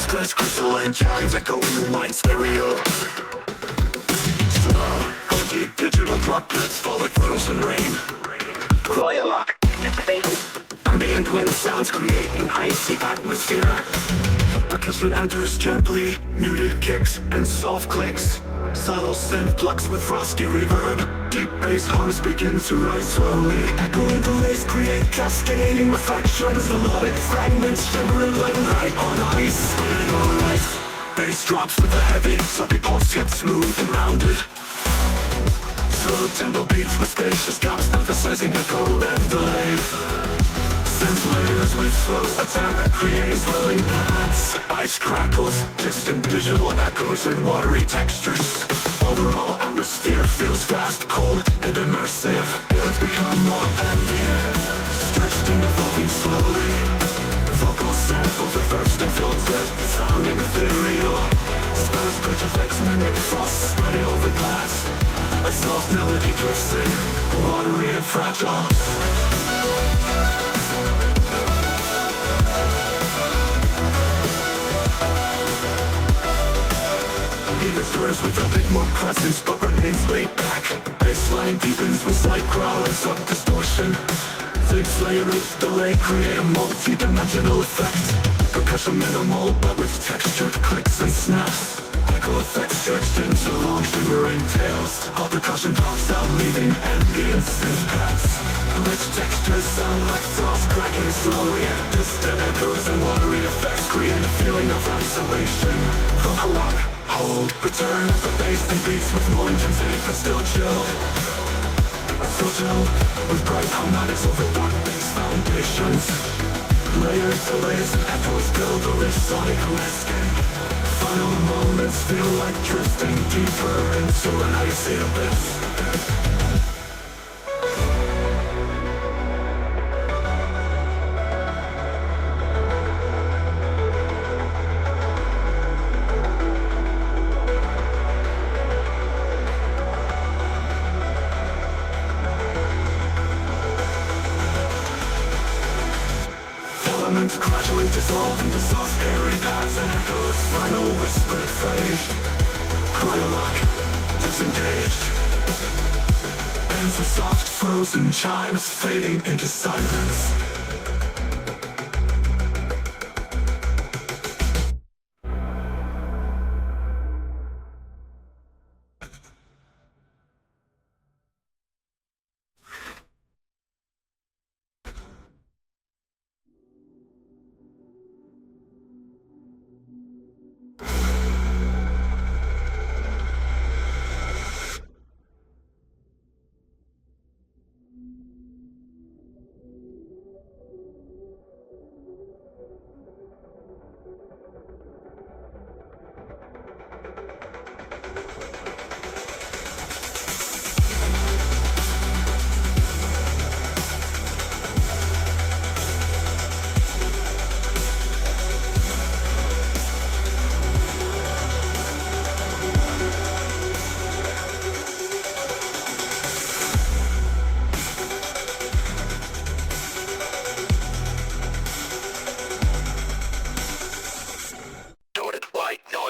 scratch, crystalline chimes echo in your mind stereo. Funky digital droplets fall like frozen rain. Royal lock, ambient wind sounds creating icy atmosphere. Percussion enters gently, muted kicks and soft clicks. Subtle synth plucks with frosty reverb. Deep bass hums begin to rise slowly. Echoing delays create cascading reflections. Melodic fragments shimmering like light on ice. Spinning on ice. Bass drops with a heavy, sloppy pulse yet smooth and rounded. Slow tempo beats with spacious gaps, emphasizing echo and delay. Synth layers with slow attack create swelling paths. Ice crackles, distant digital echoes and watery textures. Overall atmosphere feels fast, cold and immersive. It's become more ambient, stretched and evolving slowly. Vocal samples reversed and filtered, sounding ethereal. Spurs pitch effects mimic frost spreading over glass. A soft melody drifts in, watery and fragile. It stirs with a bit more presence but remains laid back. Bassline deepens with slight growl and some distortion. Six layers delay create a multi-dimensional effect. Percussion minimal but with textured clicks and snaps. Echo effects stretched into long shimmering tails. All percussion drops out leaving ambient synth paths. Rich textures sound like frost cracking slowly. Distant echoes and watery effects create a feeling of isolation. From a rock, hold, return the bass and beats with more intensity but still chill. So chill, with bright harmonics over dark bass foundations. Layers, delays, and echoes build a rich sonic landscape. Final moments feel like drifting deeper into an icy abyss. Elements gradually dissolve into soft airy paths and echoes. Final whispered phrase. Cryolock, disengaged. Ends with soft frozen chimes fading into silence.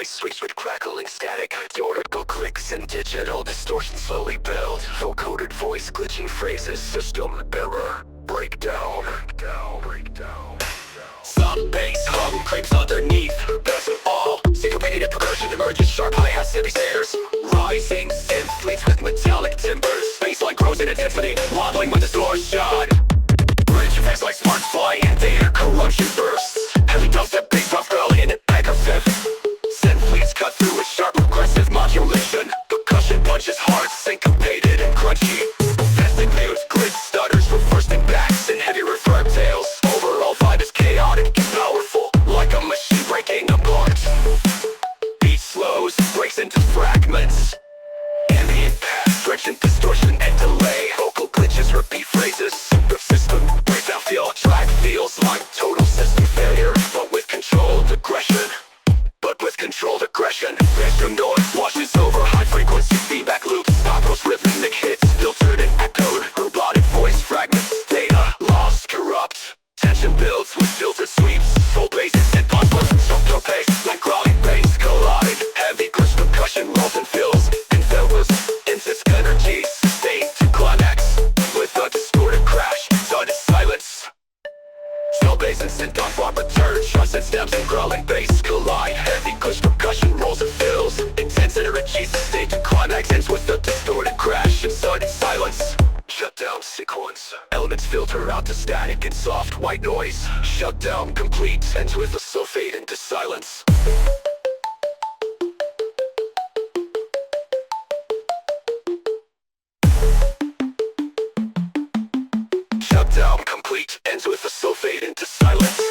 Switch with crackling static, theoretical clicks and digital distortion slowly build. Full-coded voice glitching phrases, system error, breakdown. Some bass hum creeps underneath. Best of all, syncopated percussion emerges, sharp hi-hats and stairs. Rising synth fleets with metallic timbers. Bassline grows in intensity, wobbling with distortion. Bridge effects like sparks fly in the air, corruption bursts. Heavy dubstep, big puff girl in mega synth. Synth cut through with sharp aggressive modulation. Percussion punches hard, syncopated and crunchy. Festive mutes, glitch stutters, reversing backs and heavy reverb tails. Overall vibe is chaotic and powerful, like a machine breaking apart. Beat slows, breaks into frag, beats collide. Heavy cush percussion rolls and fills. Intense energy stage to climax ends with a distorted crash and sudden silence. Shutdown sequence. Elements filter out to static and soft white noise. Shutdown complete ends with a slow fade into silence. Shutdown complete ends with a slow fade into silence.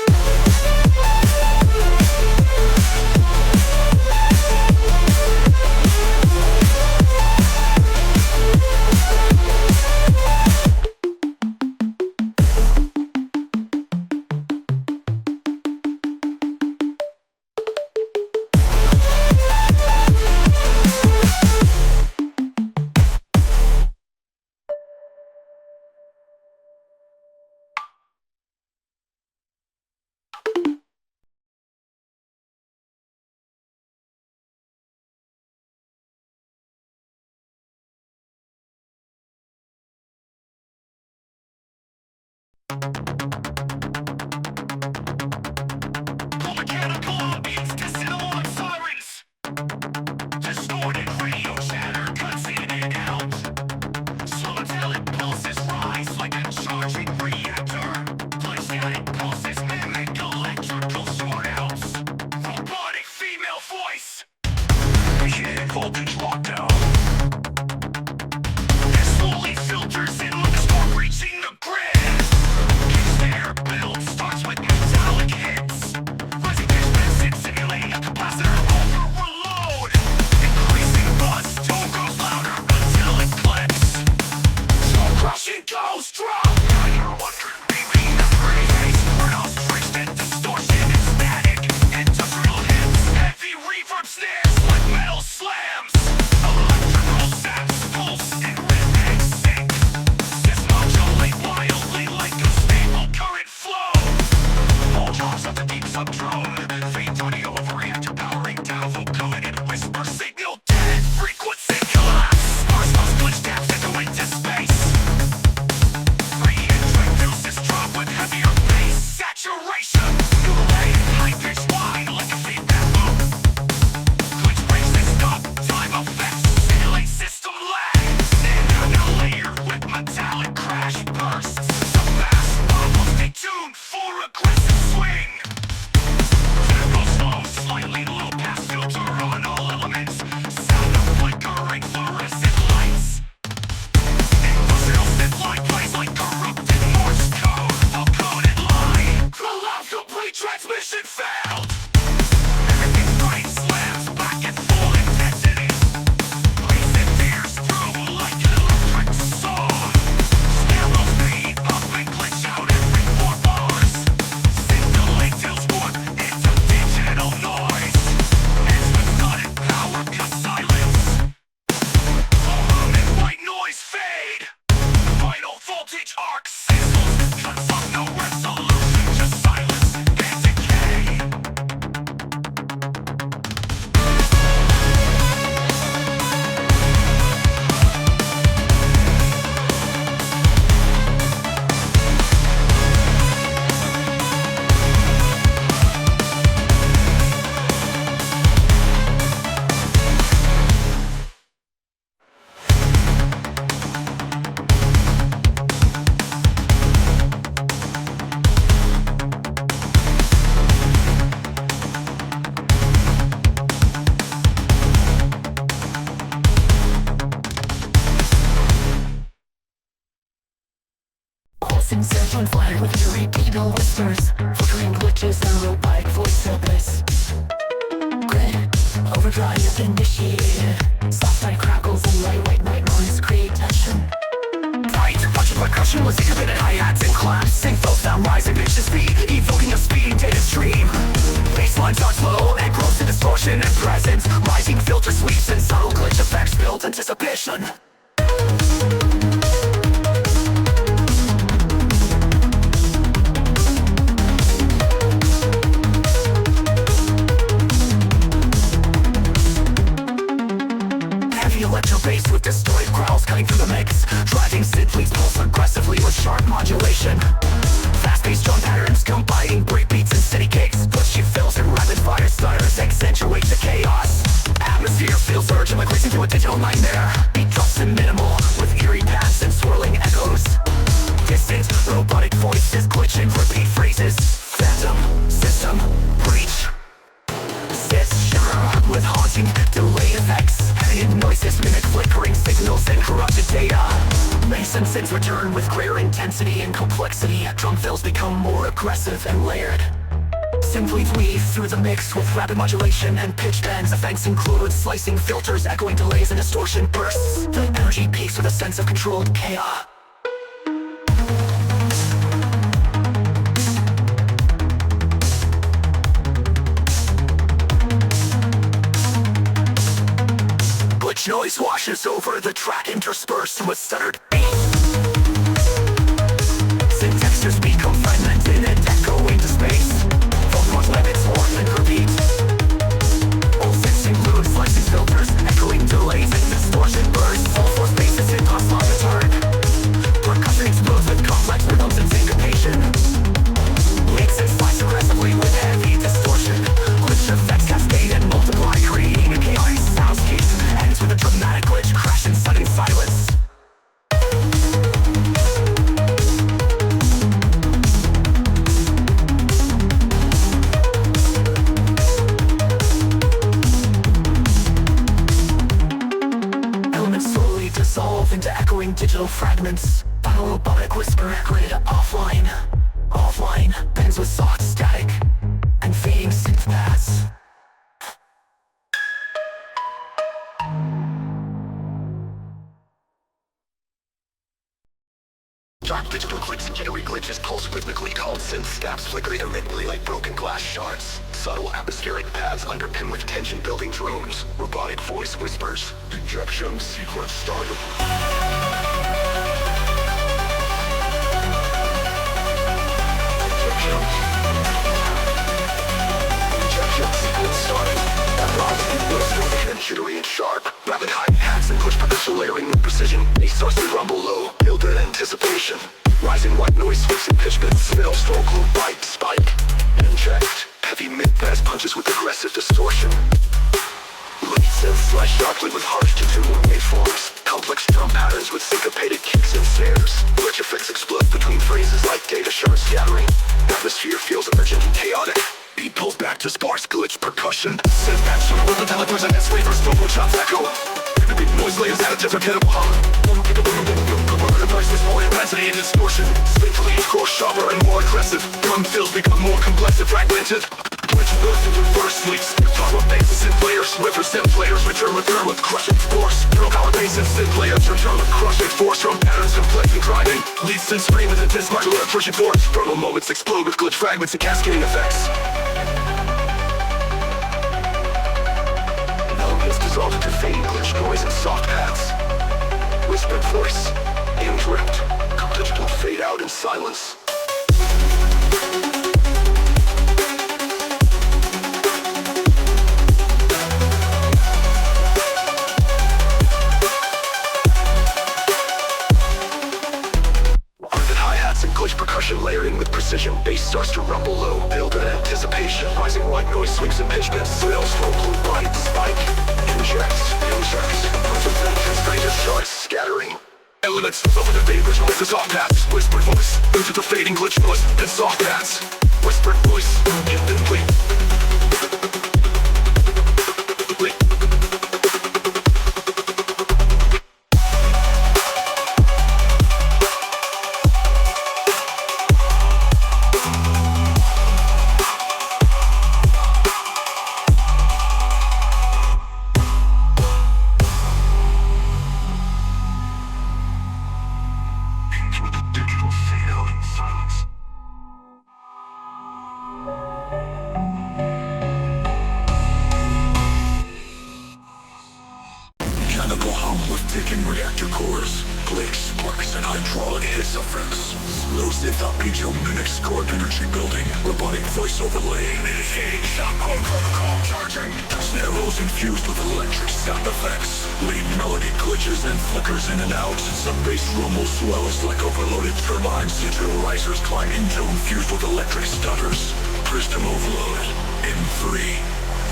Mechanical ambience, dissonant sirens. Distorted radio chatter cuts in and out. Slow till impulses rise like a charging reactor. Plasmatic pulses mimic electrical shortouts. Robotic female voice. Hidden voltage lockdown. It slowly filters in with the storm reaching the grid. Their build starts with metallic hits. Rising pitch simulate a capacitor overload. Increasing buzz, tone grows louder until it clicks. So crushing goes drop. Now you're wondering, baby, the freeze. We're not stretched in distortion and static. Industrial hits, heavy reverb snares like metal slams. Electrical saps, pulse, and rhythmic sync. Dismodulate wildly like a stable current flow. All drops of the deep subdrone. Faint audio of reactor powering down vocoder whisper signal dead. Frequency collapse. Sparse glitch taps into space. Re-entering fills this drop with heavier bass. Saturation. Simulate high-pitched whine like a feedback loop. Glitch breaks and stop. Time effects. Simulate system lag. Another layer with metallic crash bursts. The mass almost detuned for aggressive swing. Tempo slow, slightly low pass filter on all elements. Sound of flickering fluorescent lights. Industrial synth line plays like corrupted Morse code. All coded line. The loud complete transmission failed. Everything screen slams back at full intensity. Please it tears through like an electric saw. Stereo speed up and glitch out every 4 bars. Scintillate tilts warp into digital noise. Ends with sudden power cut silence. Hum and white noise fade. Final voltage arc sizzles. Cuts off no resolution, just silence and decay. Pulsing surgeon fire with irredeemable whispers. Flickering glitches and robotic voice abyss. Grid, overdrive is initiated. Soft night crackles and lightweight night noise create tension. Bright, punch of percussion was inhibited hi-hats and claps. Synthwave sound rising pitch to speed, evoking a speeding data stream. Baseline starts low and grows to distortion and presence. Rising filter sweeps and subtle glitch effects build anticipation. Electro bass with distorted growls cutting through the mix. Driving synth leads pulse aggressively with sharp modulation. Fast-paced drum patterns combining breakbeats and steady kicks. Pushy fills and rapid fire accentuate the chaos. Atmosphere feels urgent like racing through a digital nightmare. Beat drops and minimal, with eerie paths and swirling echoes. Distant, robotic voices glitching, repeat phrases. Phantom, system, breach. Shimmer with haunting, delay effects. Hidden noises mimic flickering signals and corrupted data. Bass and synths return with greater intensity and complexity. Drum fills become more aggressive and layered. Synthwave weave through the mix with rapid modulation and pitch bends. Effects include slicing filters, echoing delays, and distortion bursts. The energy peaks with a sense of controlled chaos. Glitch noise washes over the track, interspersed with stuttered beats. Synth textures become fragmented and echo into space. Focus limits morph and repeat. All synths include slicing filters, echoing delays and distortion bursts. All four spaces in hostile return. Percussion explodes with complex rhythms and syncopation. Links and slice aggressively with heavy distortion. Glitch effects cascade and multiply, creating a chaotic soundscape. Ends with a dramatic glitch crash and sudden silence. Elements slowly dissolve into echoing digital fragments. Final robotic whisper grid offline. Offline bends with soft static and fading synth paths. Dark digital clicks and jittery glitches pulse rhythmically called synth stabs flicker intermittently like broken glass shards. Subtle atmospheric paths underpinned with tension-building drones. Robotic voice whispers. Injection sequence started. Injection sequence started. That logic was moving and jittery and sharp. Rapid hi-hats and push percussion layering with precision. A source to rumble low, build in anticipation. Rising white noise swings and pitch bends. Smell, stroke, loop, bite, spike. Inject. Heavy mid-pass punches with aggressive distortion. Lead synths slice sharply with harsh to-tune waveforms. Complex drum patterns with syncopated kicks and snares. Glitch effects explode between phrases like data shards scattering. Atmosphere feels urgent and chaotic. Beat pulls back to sparse glitch percussion. Synth patch from rhythm telepers and flavors. Vocal chops echo. The big noise layers additives are gettable hum. Devices more intensity and distortion. Spatially each core sharper and more aggressive. Drum fills become more complex and fragmented. Glitch bursts into reverse sleeps. Toggle basses and layers. Swiffer synth layers return with crushing force. Drill power bass and synth layers return with crushing force. Drum patterns complex and grinding. Lead synth scream with intense modular pushing force. Brutal moments explode with glitch fragments and cascading effects. Elements dissolve into fading glitch noise and soft paths. Whispered voice. Indrift. Digital fade out in silence. Glitch percussion layering with precision. Bass starts to rumble low, build in anticipation. Rising white noise swings and pitch bends. Smells, smoke, loop, bite, spike. Inject. Punch of vengeance, greater shards scattering. Elements over the vapors, noise the soft paths. Whispered voice, into the fading glitch noise and soft paths. Whispered voice, instantly. Ticking reactor cores, clicks, sparks, and hydraulic hiss effects. Slow synth arpeggio mimics chord energy building. Robotic voice overlay, mitigating cyberpunk protocol charging. Snare rolls infused with electric sound effects. Lead melody glitches and flickers in and out. Some bass rumble swells like overloaded turbines. Digital risers climb into infused with electric stutters. System overload in 3,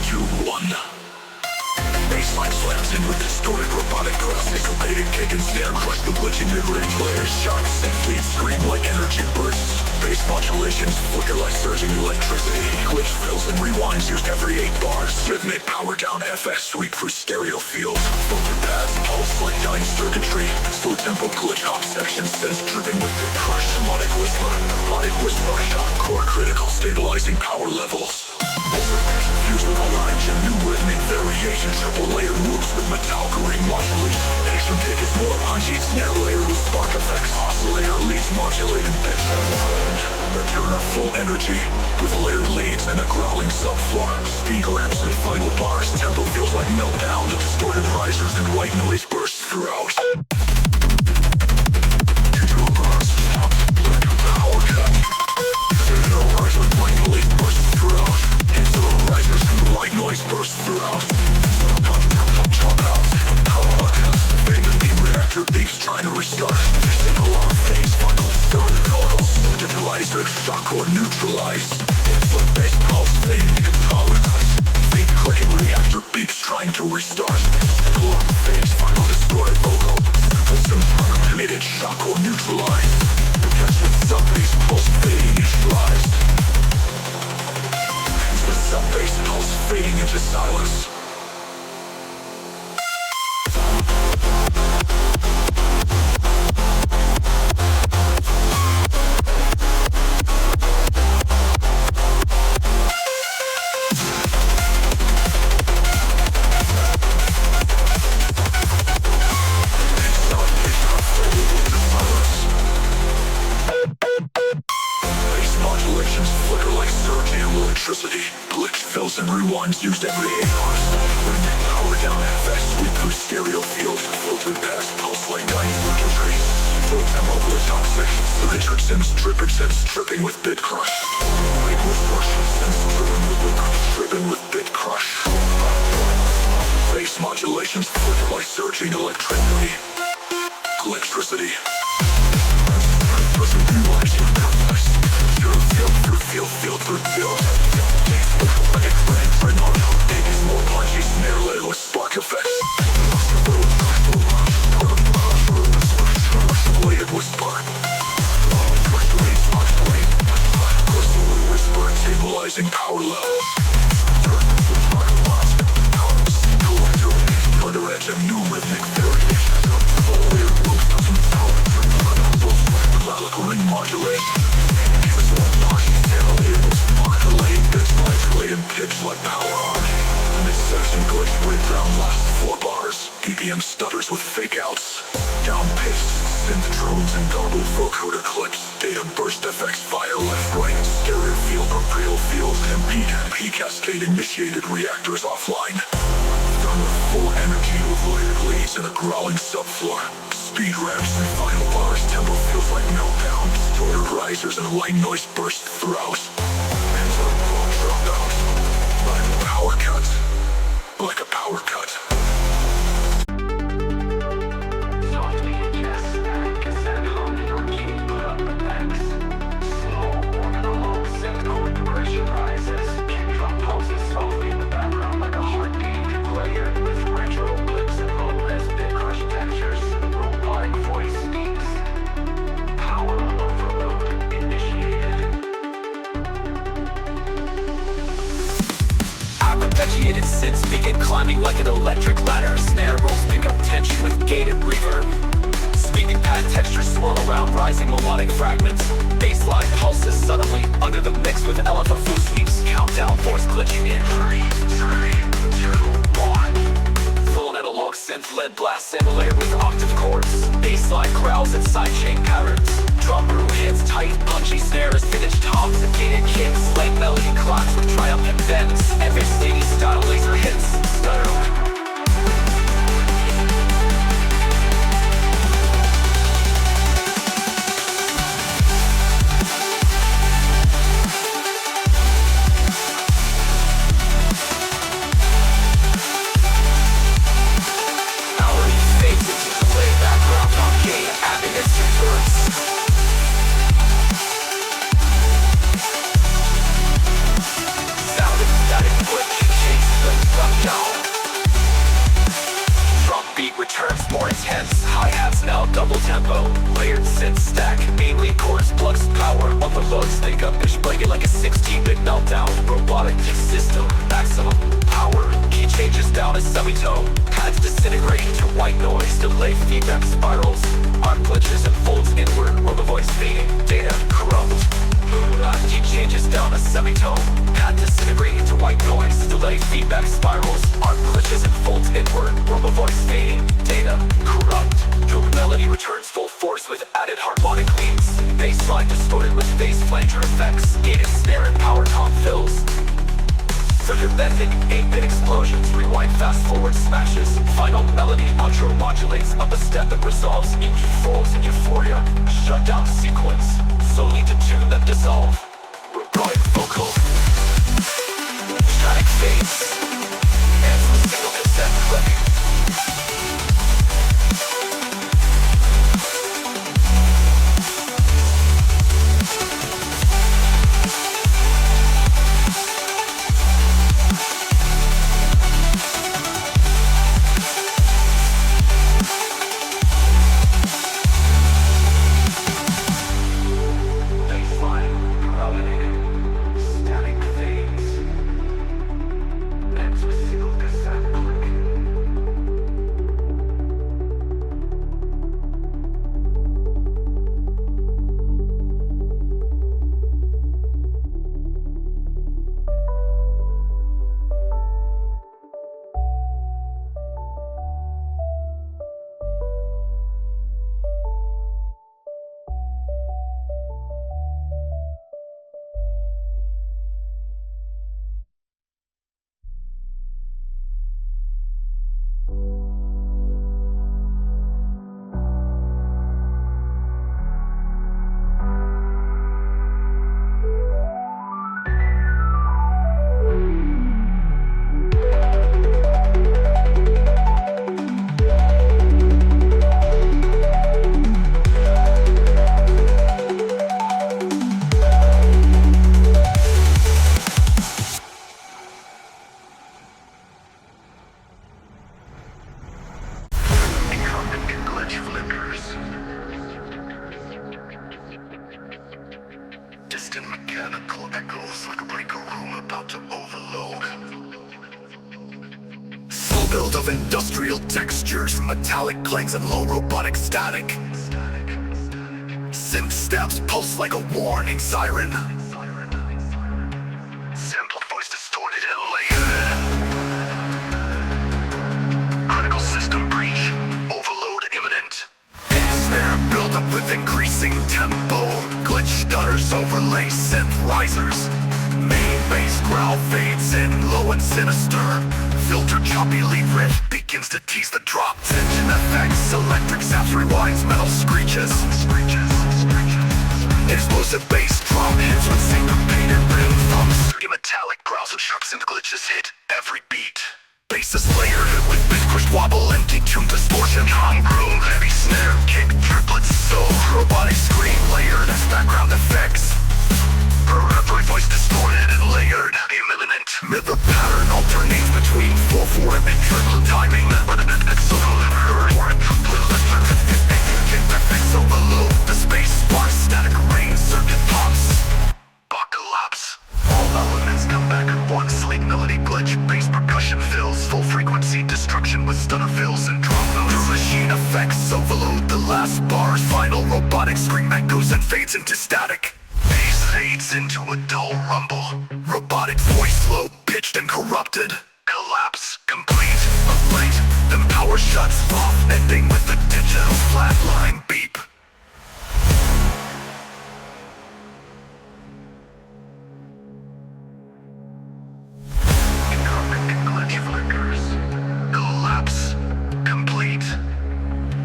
2, 1. fun. Baseline slams in with distorted robotic growls. Syncopated kick and snare crush the glitching mid-range layers. Sharp synth beats scream like energy bursts. Bass modulations flicker like surging electricity. Glitch fills and rewinds used every 8 bars. Rhythmic power down FS sweep through stereo fields. Filter pads pulse like dying circuitry. Slow tempo glitch hop sections sense dripping with the crush. Melodic whisper shot core critical stabilizing power levels. Fused with a line and new rhythmic variation. Triple layer moves with metallic ring modulation. Extra kick is more punchy. Snare layer with spark effects. Oscillator leads modulated pitch. Return of full energy with layered leads and a growling subfloor. Speed ramps and final bars. Tempo feels like meltdown. Distorted risers and white noise bursts throughout. Digital bars stop like a power cut. Digital bars with white noise bursts throughout. Risers and white noise bursts throughout. Chop out, power cuts. Fade the beam reactor beeps trying to restart. Single on phase, final stone totals. Digitalizer, shock or neutralize. Input bass pulse, fading and power cuts. Fade clicking reactor beeps trying to restart. Single on phase, final destroyed vocal. Some uncommitted shock or neutralize. Catch with sub bass pulse fading neutralized. Some bass pulse fading into silence. Bass modulations flicker like surging electricity. Glitch fills and rewinds used every 8 bars. Rhythmic power down FS sweep through stereo fields. Filtered past pulse like dying circuitry. Full tempo glitch hop sections. The Richardson's tripping with bit crush. White with Russian sense driven with bit crush. Bass modulations flicker like surging electricity. Glitchtricity. Field through field. Like a friend on how big is more punchy. Snare layer with spark effects. Bladed with spark. Whisper stabilizing power levels. Under edge of new rhythmic variations. Layer moves doesn't sound. Melodic ring modulation. Modulating pitch like power arc. Mid-section glitch breakdown lasts 4 bars. EDM stutters with fake outs. Down pace, synth drones and garbled vocoder clips. Data burst effects, fire left, right, stereo field, real field, MP cascade initiated reactors offline. Done with full energy with layered leads and a growling subfloor. Speed ramps and final bars, tempo feels like meltdown. Distorted risers and white noise burst throughout. Hands up, dropped out. Like a power cut. Like a power cut. Softly ingest that cassette humming on key, put up the decks. Slow orbital synth code progression rises. Kick drum pulses softly in the background like a heartbeat. Layered with retro blips and low-res bit crush textures. Robotic voice speaks. Power overload initiated. Arpeggiated synths begin climbing like an electric ladder. Snare rolls pick up tension with gated reverb. Speaking pad textures swirl around rising melodic fragments. Bassline pulses suddenly under the mix with LFO sweeps. Countdown force glitching in 3, 2, 1. Full analog synth led blast sample layer with octave chords. Bassline growls and sidechain patterns. Drum room hits tight, punchy snares, finished tops and gated kicks. Like melody clocks with triumphant bends. Every steady style laser hits. Stutter. tempo. Layered synth stack, mainly chords, plugs, power. Overloads, think up, bitch, break it like a 16-bit meltdown. Robotic system, maximum power. Key changes down a semitone. Pads disintegrate into white noise. Delay feedback spirals. Arc glitches and folds inward. Or the voice fading, data corrupt. Key changes down a semitone. Pad disintegrate into white noise. Delay feedback spirals. Arc glitches and folds inward. Or the voice fading, data corrupt. Drum melody returns full force with added harmonic leads. Bassline distorted with bass flanger effects. Gated snare and power tom fills. Circumventing 8-bit explosions, rewind fast-forward smashes. Final melody outro modulates up a step and resolves into folds in euphoria. Shutdown sequence, solely to tune that dissolve. Robotic vocal, static bass, and from single cassette click. Distant mechanical echoes like a breaker room about to overload. Full build of industrial textures, metallic clangs and low robotic static. Synth steps pulse like a warning siren. Sample voice distorted and layered. Critical system breach, overload imminent. Snare build up with increasing tempo. Glitch stutters overlay synth risers. Main bass growl fades in low and sinister. Filter choppy lead riff begins to tease the drop. Tension effects, electric zaps rewinds, metal screeches. Explosive bass drum hits with syncopated rhythm thumps. Metallic growls and sharp synth glitches hit every beat. Bass is layered with bit-crushed wobble and detuned distortion. Hung-grown heavy snare kick triplets so robotic scream layered as background effects. Every voice distorted and layered, imminent. Rhythm pattern alternates between full form and triple timing. Overload the space bar, static rain, circuit pops. Collapse. All elements come back at once. Sleek melody glitch, bass percussion fills. Full frequency destruction with stutter fills and drum notes. Machine effects overload the last bars. Final robotic scream echoes and fades into static. Bass fades into a dull rumble. Robotic voice low pitched and corrupted. Collapse complete. A fight, then power shuts off, ending with a digital flatline beep. Collapse complete.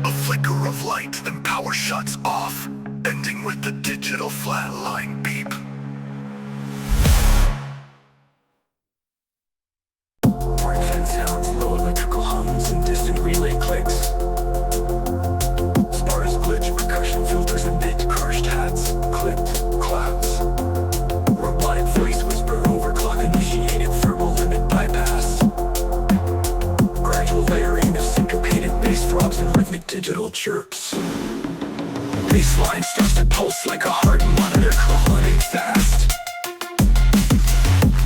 A flicker of light, then power shuts off, ending with the digital flatline beep. Bright fan sounds, low electrical hums, and distant relay clicks. Spars glitch, percussion filters, and bit-crushed hats. Clipped claps. Robotic voice whisper over clock initiated thermal limit bypass. Gradual layering of syncopated bass throbs and rhythmic digital chirps. baseline starts to pulse like a heart monitor crawling fast.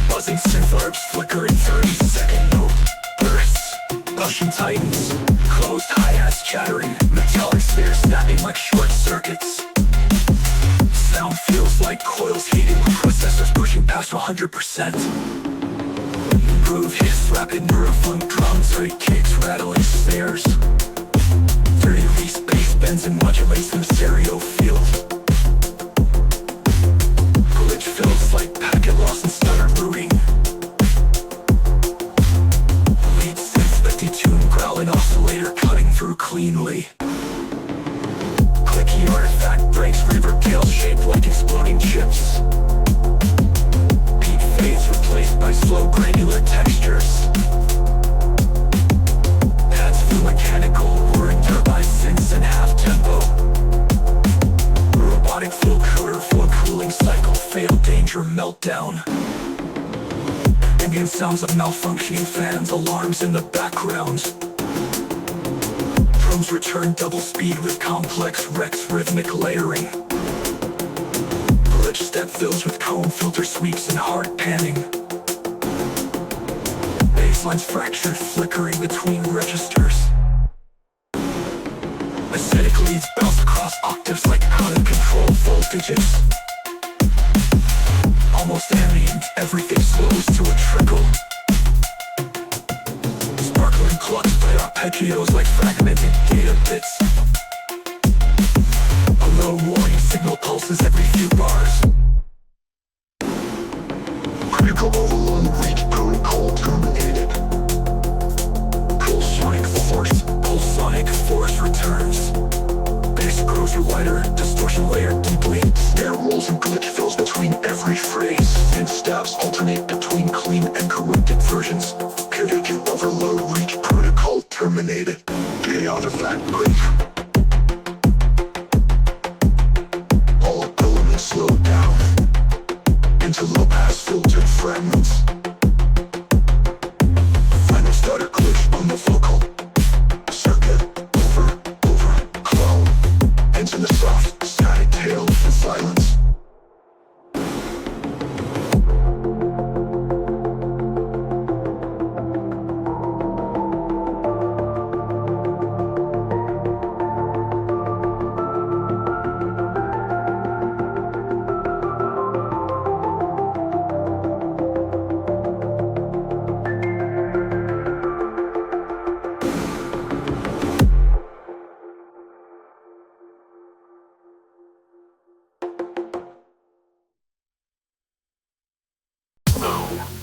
Buzzing synthwaves flicker in 30-second note bursts. Russian titans, closed hi-hats chattering, metallic snares snapping like short circuits. Sound feels like coils heating, processors pushing past 100%. Groove hits rapid neurofunk drums, rate kicks rattling snares. 30-piece bass bends and modulates in a stereo field. Glitch feels like packet loss and stutter rooting. Lead synth 50-tune growling oscillator cutting through cleanly. Clicky artifact breaks reverb tail shaped like exploding chips. Beat fades replaced by slow granular textures. Pads feel mechanical, whirring turbine synths in half tempo. Robotic flow coder for cooling cycle, fail danger meltdown. Ambient sounds of malfunctioning fans, alarms in the background. Drums return double speed with complex Rex rhythmic layering. Glitch step fills with comb filter sweeps and hard panning. Basslines fractured, flickering between registers. Aesthetic leads bounce across octaves like out of control voltages. Almost ambient, everything slows to a trickle. Sparkling clucks play arpeggios like fragmented data bits. A low warning signal pulses every few bars. Critical overload reach protocol terminated. Pulsonic force returns. Bass grows wider, distortion layered deeply. Snare rolls and glitch fills between every phrase. And stabs alternate between clean and corrupted versions. Critical overload reach protocol terminated. The artifact break. All elements slow down into low pass filtered fragments. Final stutter glitch on the vocal circuit. Over, cloud. Ends in the soft, static tail and silence.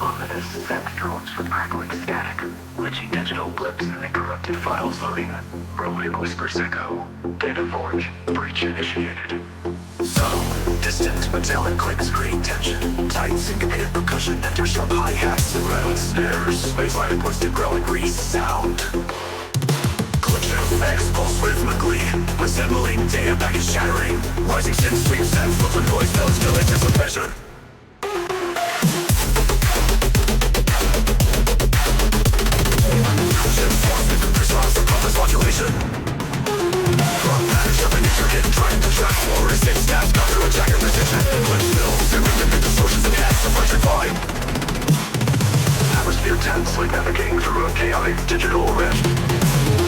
Ominous effect drones from crackling static, glitching digital blips and corrupted files loading. Rolling whispers echo. Data forge. Breach initiated. Subtle, distant, metallic clicks create tension. Tight syncopated percussion enters sharp hi-hats and rattling snares. Baseline puts to growling resound. Glitch effects pulse rhythmically, resembling data package shattering. Rising synth sweeps and filter noise melts till it is a measure. Modulation. Drop patterns jumping intricate, trying to track fluorescent stabs, got through attack and precision. Glitch fills and rhythmic distortions and hats of electrifying. Atmosphere tense like navigating through a chaotic digital rift.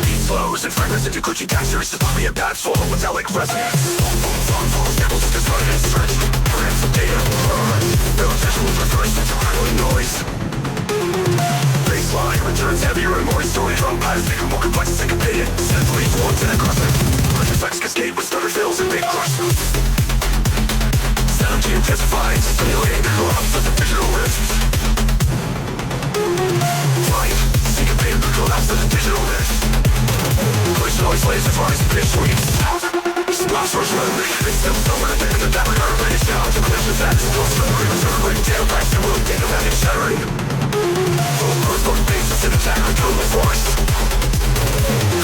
Beat flows and fragments into glitchy textures, tsunami of bad soul metallic resonance. Song falls, samples of distorted and stretched. Grants of data burn. No visual reference to crackling noise. Baseline returns heavier and more distorted. Drum patterns become more complex and syncopated. Synth leads once and aggressive. Glitch effects cascade with stutter fills and big crush. Sound intensifies, stimulating the collapse of the digital rifts. Flight, syncopated the collapse of the digital rifts. Glitch noise lays and rise and pitch sweeps. Smash rush rhythmic, it's still somewhere in the back of our managed down to glitch with that. Close to the premature like data packs and will data package shattering. Full bases in attack with total force.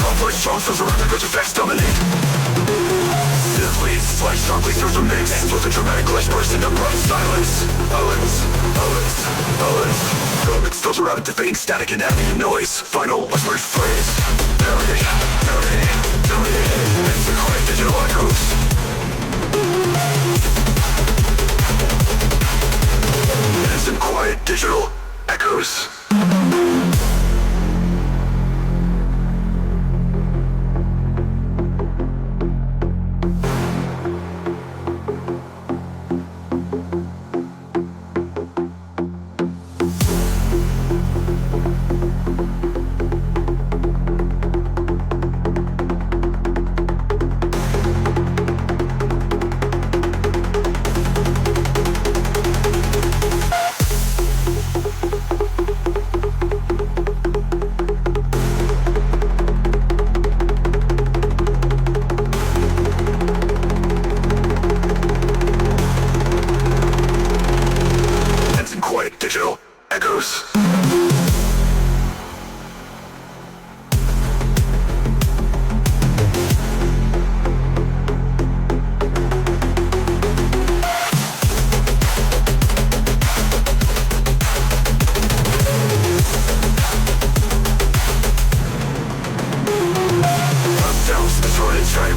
Complex transfers around the glitch effects dominate. Synth leads slice sharply through the mix. With a dramatic glitch burst into abrupt silence. Balance. Comics filter out defeating static and ambient noise. Final whispered phrase. Dominate. It's the quiet digital echoes. Dense and quiet digital echoes. Digital echoes.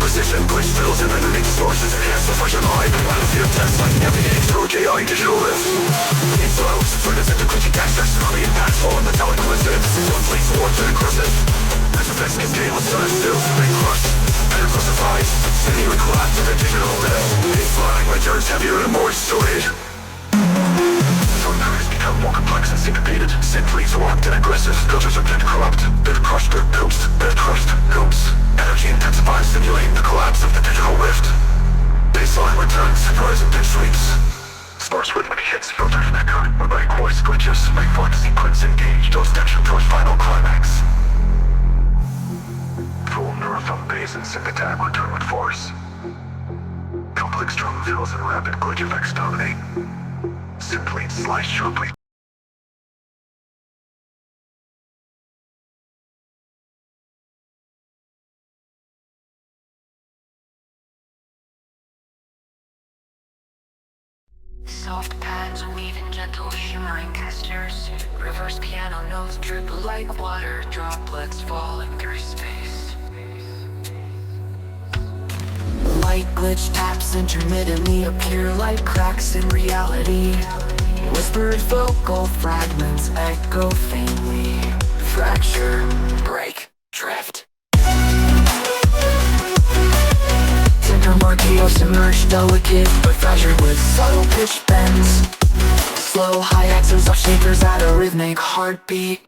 Precision, glitch fills and underneath sources enhance the function live and battlefield tests like navigating through AI digital lift. It flows, furnace into glitching textures, scrubby and impactful and metallic glistening. One place warped and encrusted. As effects cascade with sun stills and being crushed and crucified. City would collapse to the digital lift. It's flying by turns heavier and more distorted. Thumpers become more complex and syncopated. Synthwaves warped and aggressive. Filters are bent corrupt. Bit crushed or ghost. Bit crushed, ghosts. Energy intensifies, simulating the collapse of the digital rift. Baseline returns, surprise and pitch sweeps. Sparse rhythmic hits filtered and echoed, whereby voice glitches make fun sequence engaged those tension towards final climax. Full neurothumb bass and synth attack return with force. Complex drum fills and rapid glitch effects dominate. Synth leads slice sharply. Soft pads weave in gentle shimmering textures. Reverse piano notes drip like water droplets falling through space. Light glitch taps intermittently appear like cracks in reality. Whispered vocal fragments echo faintly. Fracture, break, drift. Marquillos emerge delicate but fractured with subtle pitch bends. Slow high axes off shakers at a rhythmic heartbeat.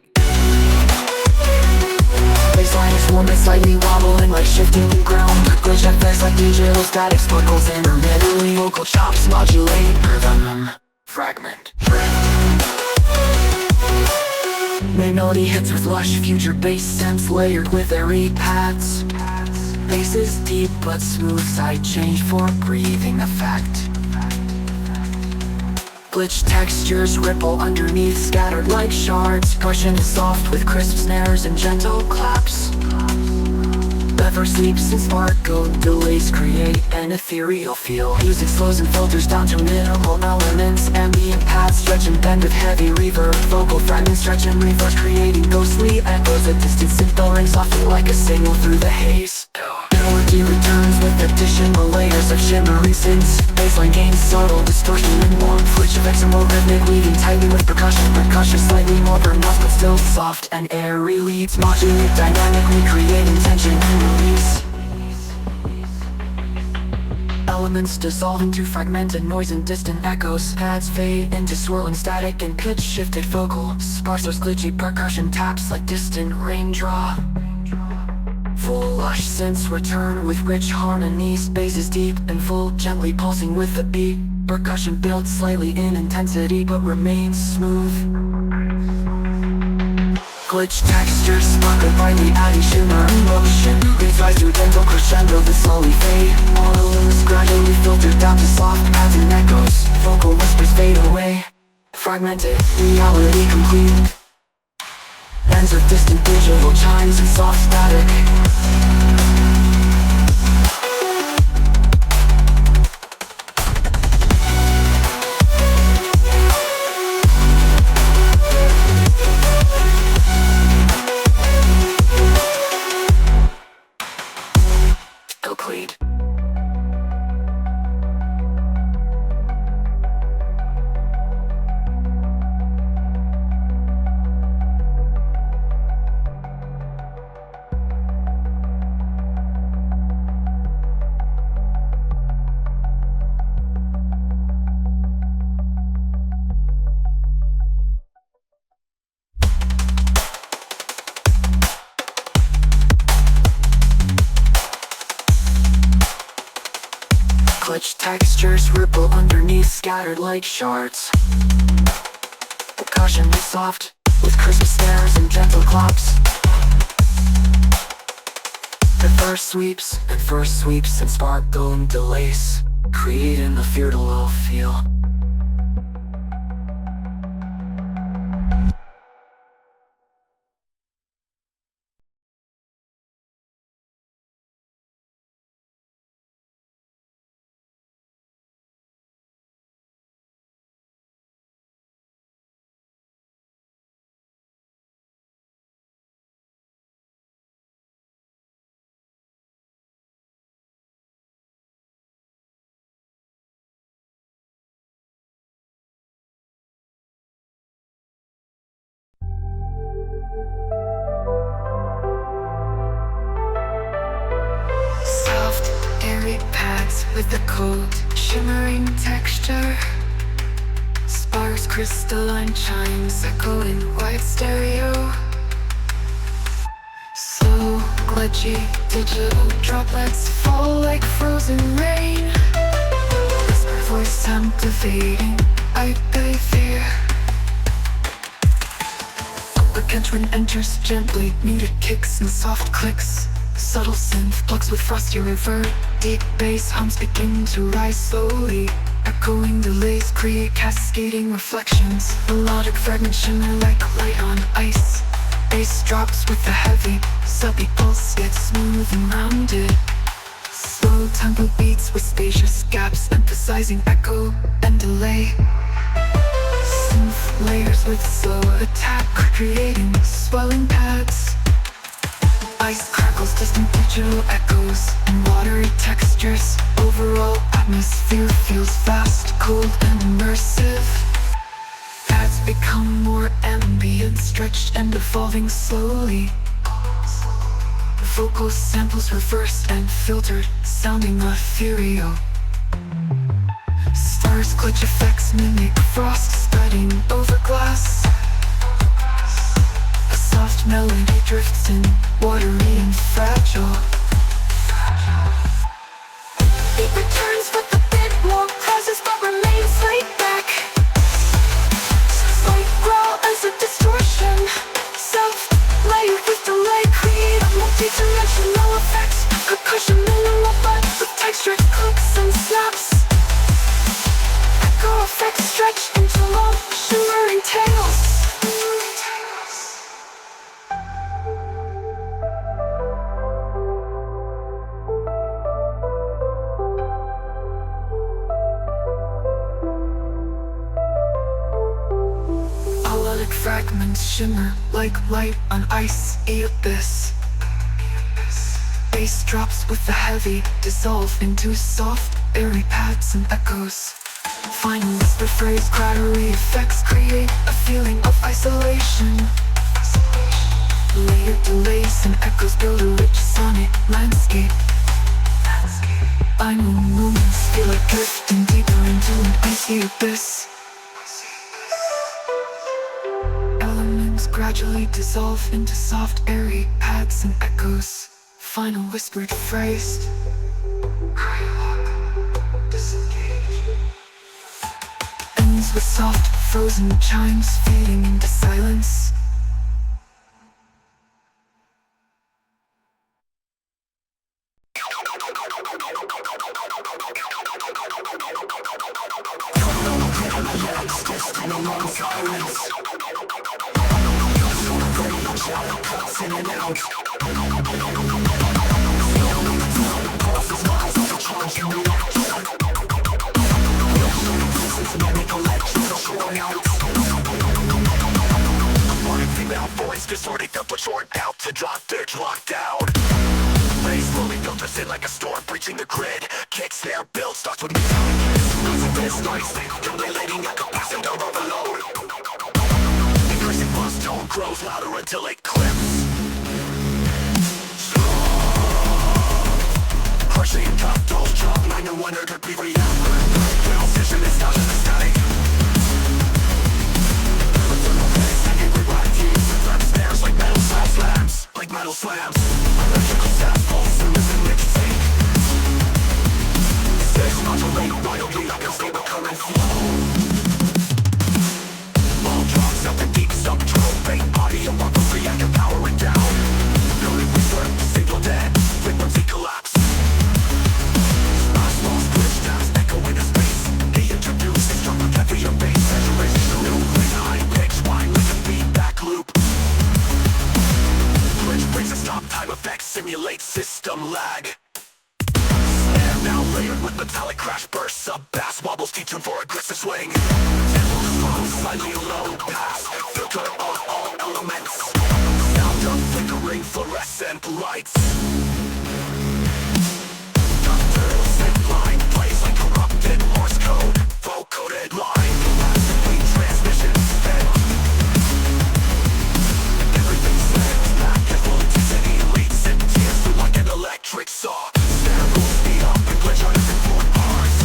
Baseline is warm and slightly wobbling like shifting ground. Glitch effects like digital static sparkles intermittently. Vocal chops modulate rhythm. Fragment. Melody hits with lush future bass synths layered with airy pads. Bass is deep but smooth, side change for breathing effect. Glitch textures ripple underneath, scattered like shards. Percussion is soft with crisp snares and gentle claps. Bever sleeps and sparkle delays create an ethereal feel. Music slows and filters down to minimal elements. Ambient paths stretch and bend with heavy reverb. Vocal fragments stretch and reverse, creating ghostly echoes. A distant synth bell rings softly like a signal through the haze. Melody returns with additional layers of shimmering synths. Baseline gains subtle distortion and warmth. Glitch effects are more rhythmic, weaving tightly with percussion. Percussion slightly more pronounced but still soft and airy. Leads modulate dynamically, creating tension and release. Elements dissolve into fragmented noise and distant echoes. Pads fade into swirling static and pitch-shifted vocal. Sparse those glitchy percussion taps like distant raindrop. Full lush synths return with rich harmonies. Bass is deep and full, gently pulsing with the beat. Percussion builds slightly in intensity but remains smooth. Glitch textures sparkle brightly, adding shimmer and motion. Beats rise to gentle crescendo that slowly fade. Monologues gradually filtered down to soft pads and echoes. Vocal whispers fade away. Fragmented, reality complete. Ends of distant digital chimes and soft static. Complete. glitch textures ripple underneath, scattered like shards. Caution is soft, with crisp snares and gentle claps. The first sweeps and sparkle and delays, creating the feudal feel. Soft, airy pads with a cold, shimmering texture. Sparse crystalline chimes echo in wide stereo. Slow, glitchy, digital droplets fall like frozen rain. Whisper voice captivating, I fear. Against wind enters gently, muted kicks and soft clicks. Subtle synth plugs with frosty reverb. Deep bass hums begin to rise slowly. Echoing delays create cascading reflections. Melodic fragments shimmer like light on ice. Bass drops with the heavy, subby pulse gets smooth and rounded. Slow tempo beats with spacious gaps, emphasizing echo and delay. Synth layers with slow attack, creating swelling pads. Ice crackles, distant digital echoes, and watery textures. Overall atmosphere feels vast, cold and immersive. Pads become more ambient, stretched and evolving slowly. Vocal samples reversed and filtered, sounding ethereal. Stars glitch effects mimic frost spreading over glass. A soft melody drifts in, watery and fragile. It returns with a bit more presence but remains laid back. Slight growl as a distortion, self-layered with delay, create a multi-dimensional effect. Percussion minimal but with textured clicks and snaps. Echo effects stretch into long, shimmering tails. Melodic fragments shimmer like light on ice, abyss. Bass drops with the heavy, dissolve into soft, airy pads and echoes. Final whisper phrase, clattery effects create a feeling of isolation. Layered delays and echoes build a rich sonic landscape. Final moments feel like drifting deeper into an icy abyss. Elements gradually dissolve into soft, airy pads and echoes. Final whispered phrase. Ends with soft, frozen chimes fading into silence. Female voice distorting the short out to drop their locked down. Rays slowly filters in like a storm breaching the grid. Kick snare build starts with music. This noise accumulating like a passenger overload. Increasing buzz tone grows louder until it clips. Harshly and tough, those drop 9 and 1 could be real. Transition is not in the static. Like metal slams, electrical sap pulse soon as the mix take. remixes modulate wildly like a stable current flow. Small drops out the deep subtrove body and walk free and can power it down. No whisper, single dead, frequency collapse. Last lost glitch taps echo into space. He introduces drum with heavier bass. Saturation, a new green high pitch, wine like a feedback loop. Glitch brings a stop, time effects simulate system lag. Snare now layered with metallic crash bursts. Sub-bass wobbles T-tune for aggressive swing. Tempo slow, slightly low pass. Filter on all elements. Sound of flickering fluorescent lights. Nocturnal synth line plays like corrupted Morse code. Full-coded line, between transmissions fed. Everything sends back at full intensity. Leads it tears through like an electric saw. Snare rules speed up and glitch on every four parts.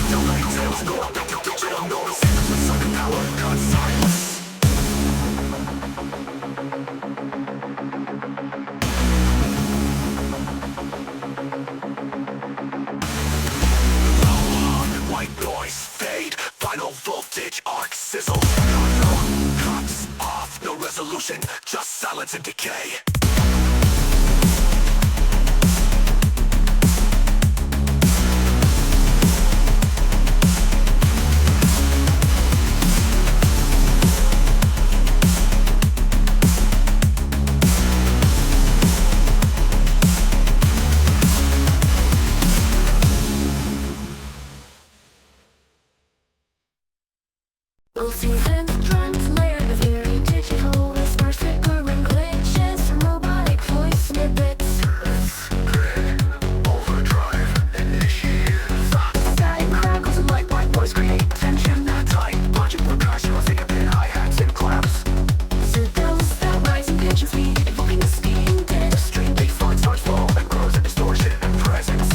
No latency, no digital noise. With sudden power, cut silence. White noise fade, final voltage arc sizzle. No cuts off, no resolution, just silence and decay. We'll see them translated with very digital whispers, flickering glitches, robotic voice snippets. Grid, overdrive, initiated. Static crackles and light white noise create tension at tight. Logic percussion will think a bit hi-hats and claps. Signals that rise in pitch and speed, evoking a steam dead stream. Big fun starts flow and grows in distortion and presence.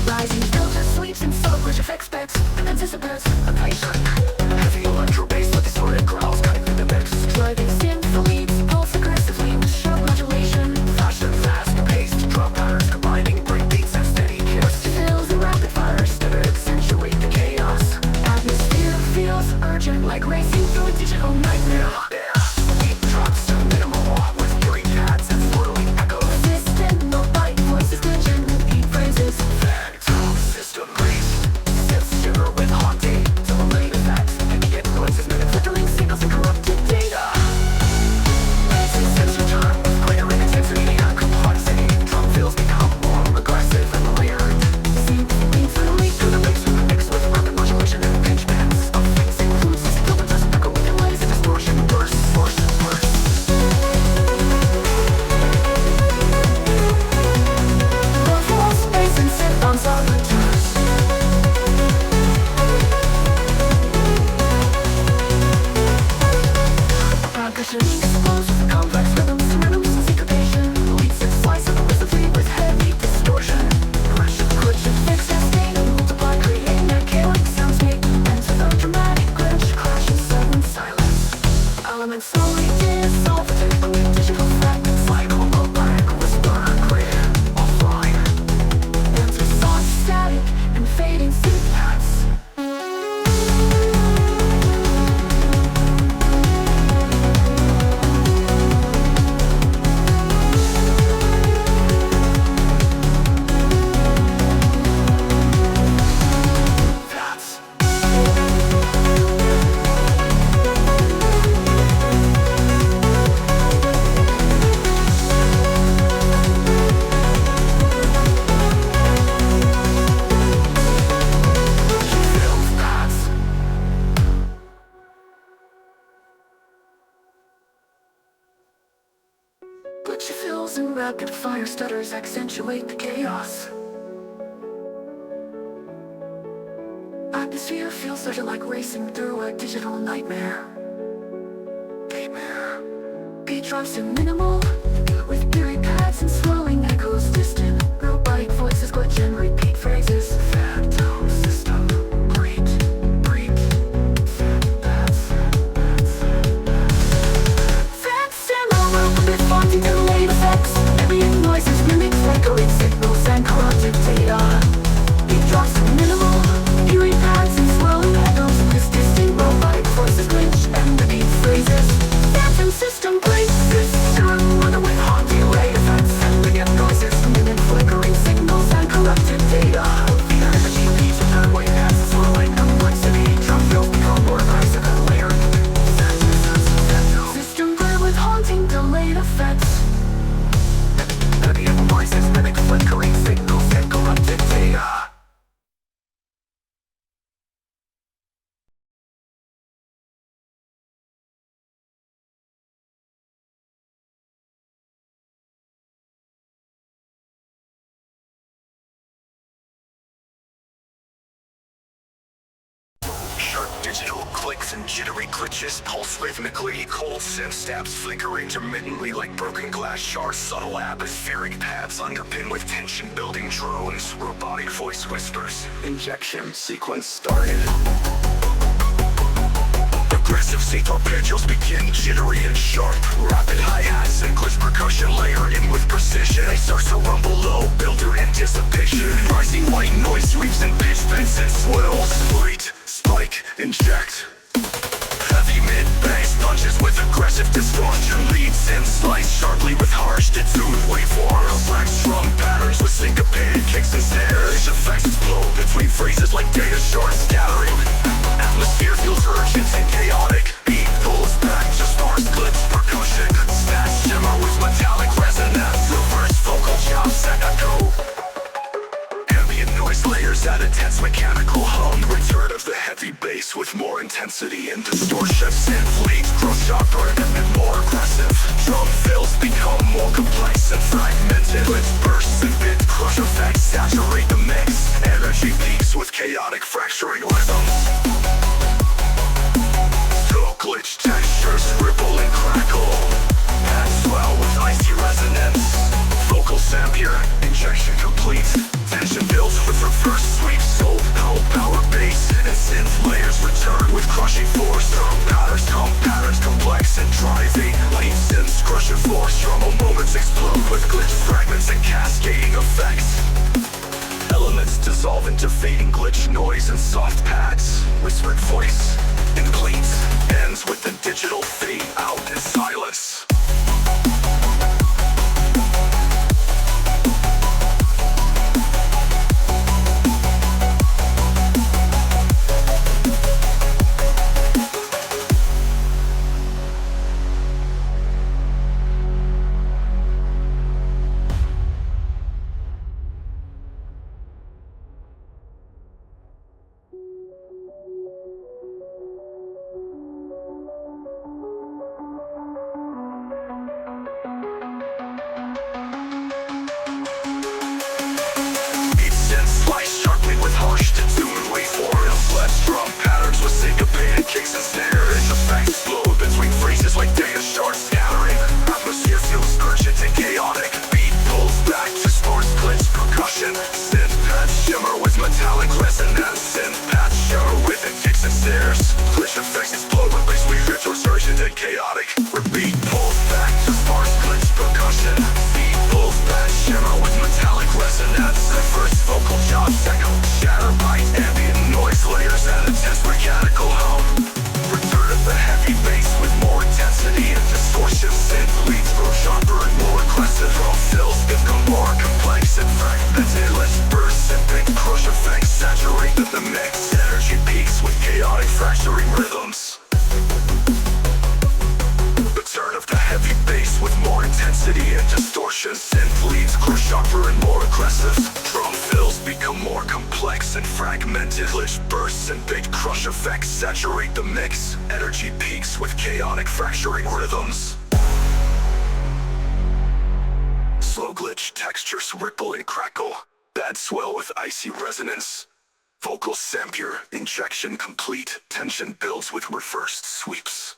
Rising filter sweeps and subwoofer effects specs, anticipates a patient. Heavy electro bass with distorted growls cutting through the mix. Driving synth leads, pulse aggressively with sharp modulation. Fast and fast-paced drum patterns combining breakbeats and steady kicks. Fills and rapid fires That accentuate the chaos. atmosphere feels urgent, like racing through a digital nightmare. Beat drops to minimal with eerie pads and swirling echoes. Distant, no bite, voices glitching, repeat phrases. Phantom system breeze. Synths shiver with haunting, simulated effects. Heavy influences minute filtering signals and corrupted data. Racing synths return with greater intensity and complexity. Drum fills become more aggressive and layered. Synth leads really Through the mix with rapid modulation and pitch bends. of things includes this filter doesn't echo with delays and distortion bursts. The full space and synth ensemble returns. Percussion explodes with complex rhythms and syncopation. Leads and slice of rhythmically with heavy distortion. Glitch and fix cascade and multiply, creating a chaotic soundscape. Enter the dramatic glitch, crash and sudden silence. Elements slowly dissolve with digital fragments like holographic whisper, clear, offline. Enter soft static and fading synth paths. That's feels that's Glitchy fills and rapid fire stutters accentuate the chaos. Atmosphere feels such like racing through a digital nightmare. Beat drops to minimal, with eerie pads and swirling echoes distant. Robotic voices glitch and repeat phrases. phantom system breed. That's Fats and low with haunting delayed effects. Ambient noises mimic flickering signals and corrupted data. clicks and jittery glitches pulse rhythmically, cold synth stabs flicker intermittently like broken glass shards, subtle atmospheric paths underpinned with tension-building drones, robotic voice whispers. Injection sequence started. Aggressive synth arpeggios begin jittery and sharp. Rapid hi-hats and glitch percussion layered in with precision. They start to rumble low, builder anticipation. Rising white noise sweeps and pitch bends and swells. Bleed, spike, inject. Heavy mid-bass punches with aggressive distortion. Leads and slice sharply with harsh detuned waveforms. Complex drum patterns with syncopated kicks and snares. Effects explode between phrases like data short scattering. Atmosphere feels urgent and chaotic. Beat pulls back to sparse glitch percussion. Snatch shimmer with metallic resonance. Reverse vocal chops and echo. Ambient noise layers add a tense mechanical hum. Return of the heavy bass with more intensity and distortion. Synth leads grow sharper and more aggressive. Drum fills become more complex and fragmented. Glitch bursts and bit crush effects saturate the mix. Energy peaks with chaotic fracturing rhythms. Glitch textures ripple and crackle. Add swell with icy resonance. Vocal sample, injection complete. Tension builds with reverse sweeps. Soul, power bass and synth layers return with crushing force. Patterns complex and driving. Lead synths crushing force. Drummer moments explode with glitch fragments and cascading effects. Elements dissolve into fading glitch noise and soft pads. Whispered voice and cleans ends with the digital fade out in silence. Saturate the mix, energy peaks with chaotic fracturing rhythms. Slow glitch textures ripple and crackle. Bad swell with icy resonance. Vocal sample, injection complete. Tension builds with reversed sweeps.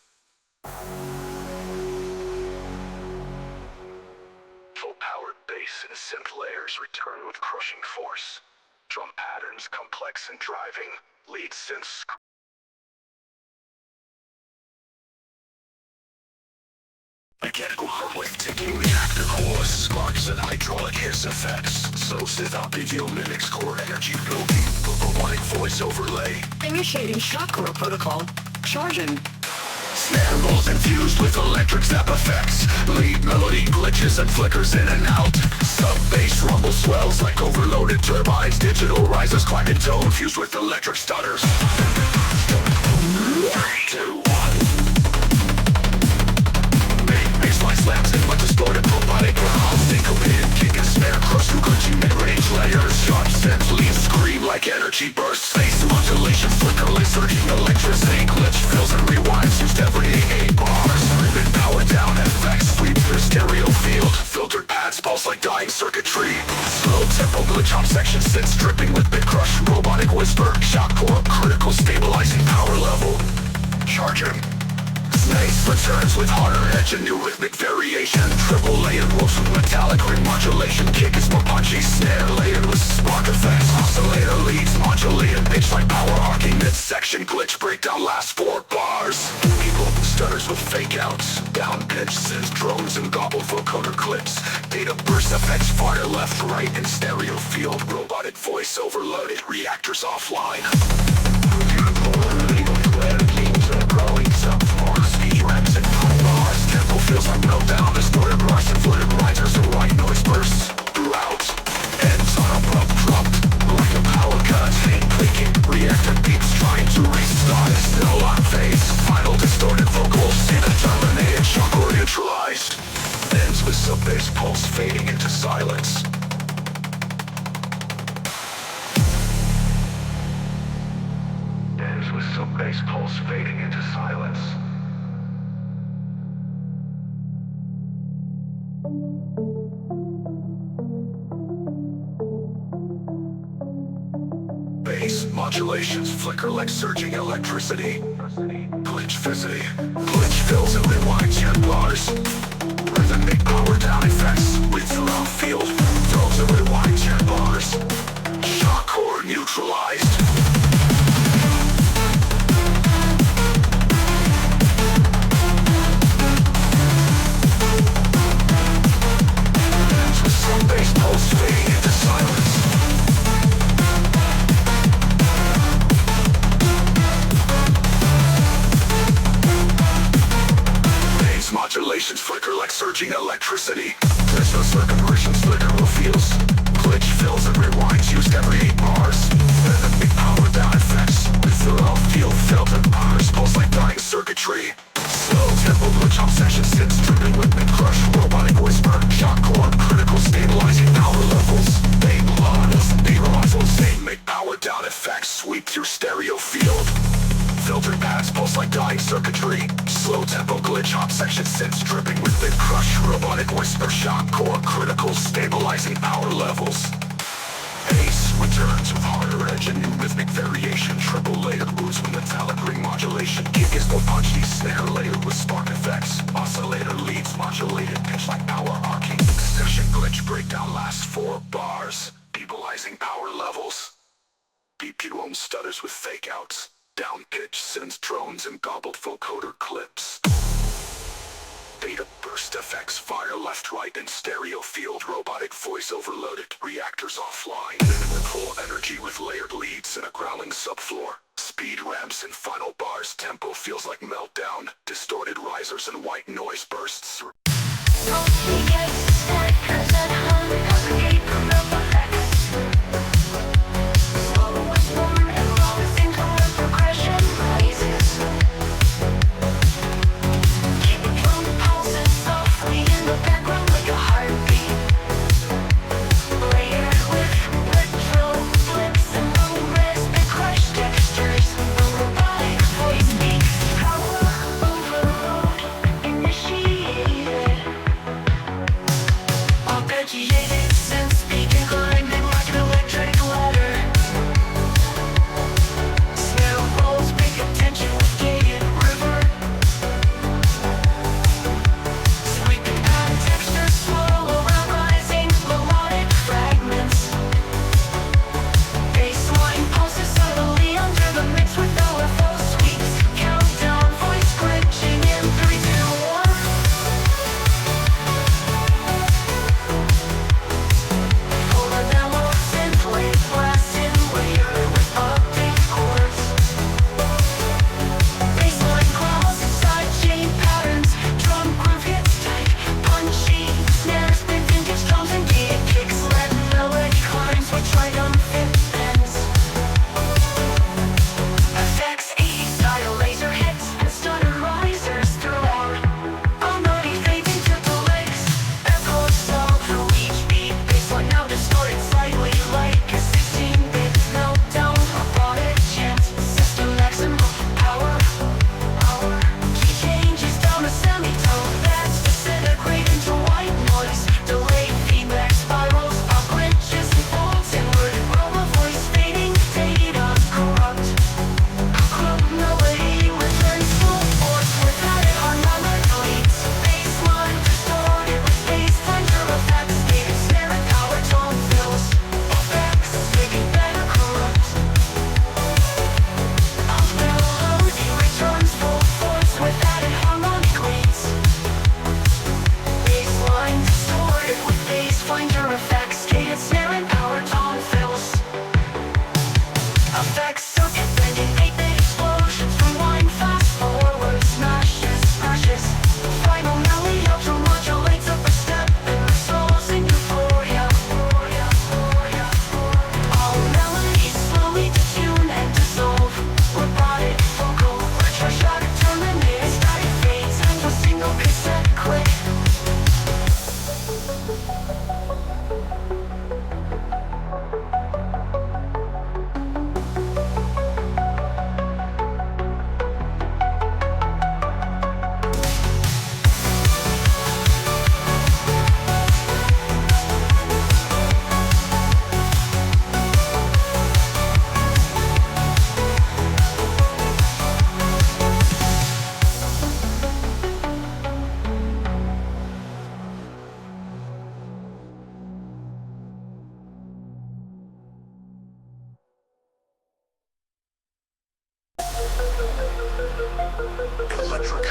Full-powered bass and synth layers return with crushing force. Drum patterns complex and driving. Lead synths mechanical hardware ticking reactor cores, sparks and hydraulic hiss effects. So synth mimics core energy building, robotic voice overlay. Initiating chakra protocol. Charging. Snare rolls infused with electric zap effects. Lead melody glitches and flickers in and out. Sub-bass rumble swells like overloaded turbines. Digital rises climb in tone fused with electric stutters. 3, 2, 1. Baseline slams in with distorted robotic ground. Syncopated kick and snare crush through glitchy mid-range layers. Sharp synth leaves scream like energy bursts. Space modulation flickerless surging electricity. Glitch fills and rewinds used everything 8 bars. Ribbon power down effects sweep through stereo field. Filtered pads pulse like dying circuitry. Slow tempo glitch on section synths dripping with bit crush. Robotic whisper, shock core, critical stabilizing power level. charging. Snace returns with harder edge and new rhythmic variation. Triple layered wolves with metallic ring modulation. Kick is more punchy, snare layered with spark effects. Oscillator leads modulated pitch like power arcing. Mid-section glitch breakdown lasts 4 bars. People stutters with fake outs. Down pitch synth drones and gobbled vocoder clips. Data burst effects fire left right in stereo field. Robotic voice overloaded reactors offline. Growing subfloor, speed ramps and bars. Tempo feels like meltdown, distorted rush and flooded risers and white noise bursts throughout. Ends on a pump dropped like a power cut. Clicking, reactor beeps trying to restart. Still on phase, final distorted vocals in a terminated shock or neutralized. Ends with sub-bass pulse fading into silence. With some bass pulse fading into silence. Bass modulations flicker like surging electricity. Glitch fills and rewinds your bars. Rhythmic power down effects with surround field. Fills and rewinds your bars. Shock or neutralized. Bass pulse fading into silence. Bass modulations flicker like surging electricity. There's no circumversions, flicker feels. Glitch fills and rewinds used every 8 bars. Rhythmic power down effects with throughout field filter bars. Pulse like dying circuitry. Slow tempo glitch on session sits dripping rhythmic crush. Robotic whisper, shock core, critical stabilizing power levels. They models, they rifles, they make power down effects sweep through stereo field. Filtered pads pulse like dying circuitry. Slow tempo glitch on section sits dripping with big crush. Robotic whisper, shock core, critical stabilizing power levels. Ace returns with harder edge and new rhythmic variation. Triple layered roots with metallic ring modulation. Kick is more punchy, snare layered with spark effects. Oscillator leads modulated pitch like power arcing. Session glitch breakdown lasts 4 bars. Equalizing power levels. BPM stutters with fake outs. Down pitch synth drones and gobbled vocoder clips. Data burst effects fire left right in stereo field. Robotic voice overloaded reactors offline. With full energy with layered leads and a growling subfloor. Speed ramps and final bars. Tempo feels like meltdown. Distorted risers and white noise bursts through.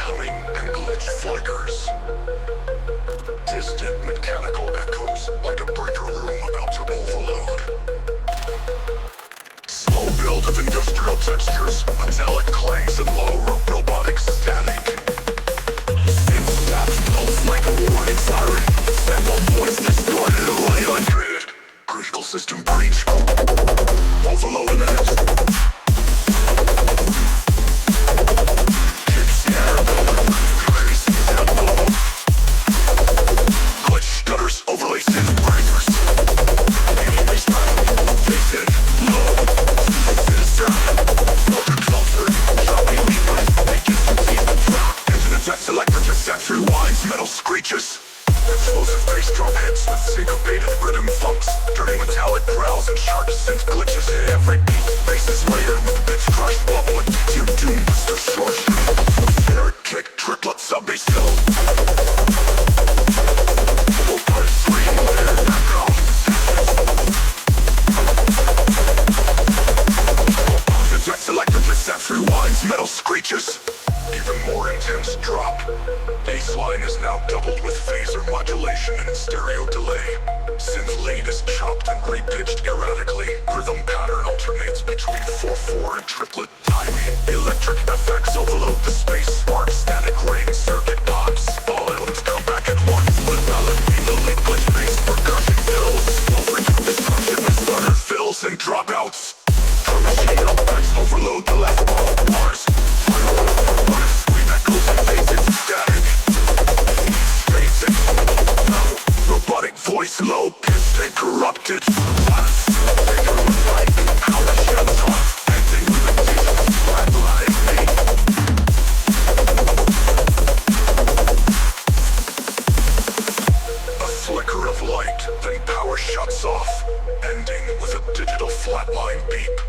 humming and glitch flickers. Distant mechanical echoes like a breaker room about to overload. Slow build of industrial textures, metallic clangs and low robotic static. Synth snaps pulse like a warning siren. Sample voice distorted away ungrid. Critical system breach. Overload event. Kick snare. Crazy tempo. Glitch stutters, overlay synth breakers. Baseline, face in, low. Sinister. Broken culture. Choppy rewind. Make it complete. Engine attacks electric cassette rewinds. Metal screeches. Explosive bass drum hits with syncopated rhythm thumps. Dirty metallic growls and sharp synth glitches hit every beat. Bases layered with bits crushed bubble and tune doom Mr. Short. Fair kick, triplet sub bass fill. We'll put a screen layer background. Detects electric cassette rewinds, metal screeches. Even more intense drop. Baseline is now doubled with phaser modulation and stereo delay. Synth lead is chopped and repitched erratically. Rhythm pattern alternates between 4/4 and triplet timing. Electric effects overload the space. Spark static rain circuit pops. All elements come back at once. With melody, the lead glitch bass percussion fills. Offering dysfunction with stutter fills and dropouts. From the scale, overload the left ball bars. Scream echoes and phases static. Basic, no. Robotic voice low pitched and corrupted. Figure of light, how the shuts off. Ending with a digital flatline me. A flicker of light, then power shuts off. Ending with a digital flatline beep.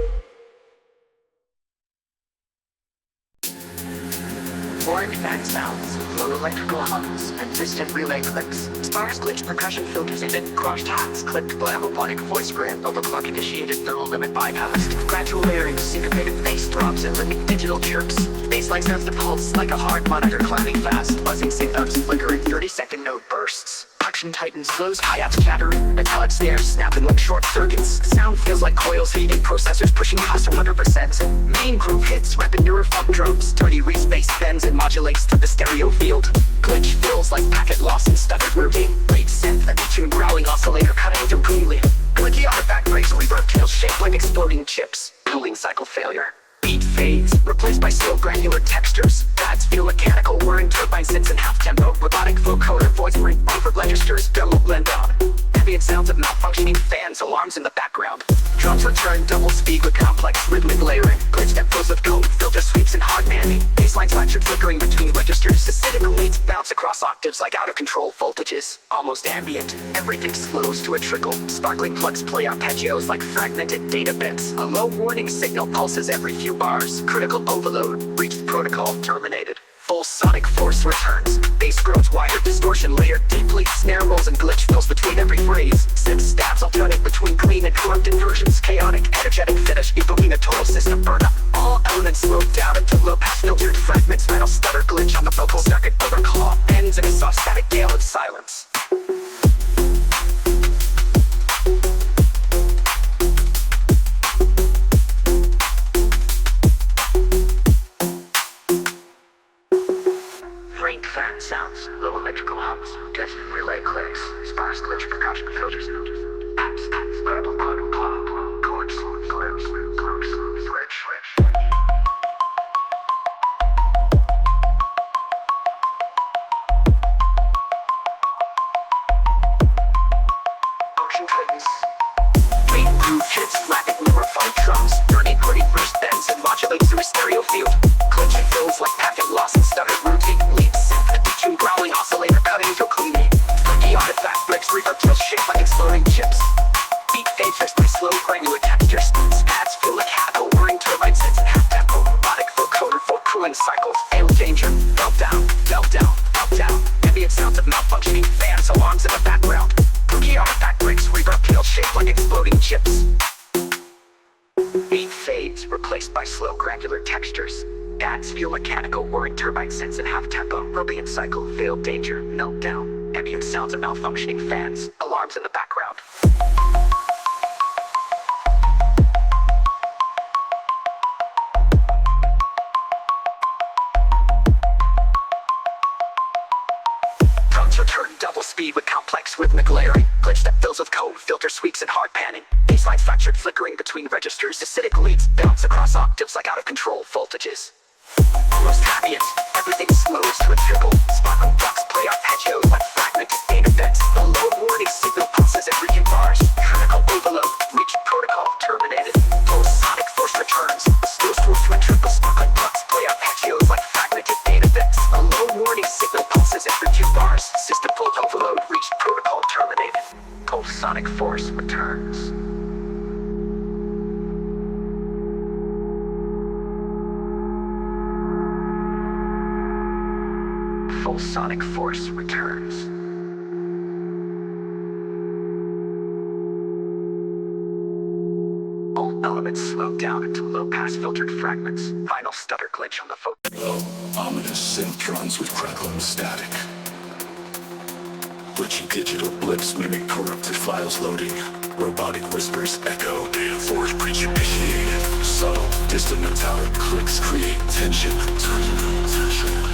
Boring fan sounds, low electrical hums, and distant relay clicks. Sparse glitch percussion filters in crushed hats, clipped by a robotic voice brand, overclock initiated thermal limit bypassed. Gradual layering, syncopated bass drops, and rhythmic digital chirps. Bassline sounds to pulse like a heart monitor clapping fast, buzzing synth-ups flickering 30-second note bursts. Action tightens, slows hi-hats chattering, metallic snares snapping like short circuits. Sound feels like coils heating, processors pushing past 100%. Main groove hits, rapid neurofunk drums, dirty re-space bends and modulates through the stereo field. Glitch feels like packet loss and stuttered routing. Late synth, a tune growling oscillator cutting into boomly. Clicky artifact breaks, reverb tails shaped like exploding chips. Cooling cycle failure. Beat fades, replaced by slow granular textures. Pads feel mechanical, whirring turbine synths in half-tempo. Robotic vocoder, voice ring, buffer registers, demo blend out. Ambient sounds of malfunctioning fans, alarms in the background. Drums return double speed with complex rhythmic layering. Glitch echoes of code, filter sweeps and hard manning. Baseline slasher flickering between registers. Acidic leads bounce across octaves like out-of-control voltages. Almost ambient, everything slows to a trickle. Sparkling plugs play arpeggios like fragmented data bits. A low warning signal pulses every few bars. Critical overload, breached protocol terminated. Full sonic force returns. Bass grows wider, distortion layered deeply. Snare rolls and glitch fills between every phrase. Synth stabs alternate between clean and corrupted versions. Chaotic, energetic finish, evoking a total system burnup. All elements slowed down into low pass filtered fragments. Metal stutter glitch on the vocal circuit overclaw. Ends in a soft static gale of silence. Fan sounds, low electrical hums, distant relay clicks, sparse glitch percussion filters, apps, verbal chords, switch. Ocean tightens. Main groove hits, rapid neurofunk drums, dirty gritty burst bends and modulates through a stereo field. Glitching fills like packet loss and stuttered routing leads. Tune growling oscillator cutting into cleaning. Funky artifact breaks, reverb tails shaped like exploding chips. Beat fades by slow granular textures. Pads feel like hackle, whirring turbine synths in half-tempo. Robotic vocoder for cooling cycles. Hail danger, meltdown. Ambient sounds of malfunctioning fans, alarms in the background. Funky artifact breaks, reverb tails shaped like exploding chips. Beat fades, replaced by by slow granular textures. Pads feel mechanical, whirring turbine sends in half-tempo, Robian cycle, veiled danger, meltdown, ambient sounds of malfunctioning fans, alarms in the background. Tones return double speed with complex rhythmic layering, glitch that fills with code, filter sweeps and hard panning. Baseline fractured flickering between registers, acidic leads bounce across octaves like out-of-control voltages. Most ambient, everything slows to a triple. Sparkling ducks play off hedgehows like fragmented data bits. The low warning signal pulses every few bars. Critical overload, reach protocol terminated. Pulse sonic force returns. Slow to a triple. Sparkling ducks play off hedgehows like fragmented data bits. A low warning signal pulses every few bars. System full overload, reach protocol terminated. Pulse sonic force returns. Full sonic force returns. All elements slow down into low-pass filtered fragments. Final stutter glitch on the Low, ominous synth drums with crackling static. Glitchy digital blips mimic corrupted files loading. Robotic whispers echo, data forge breach initiated. Subtle, distant metallic clicks create tension.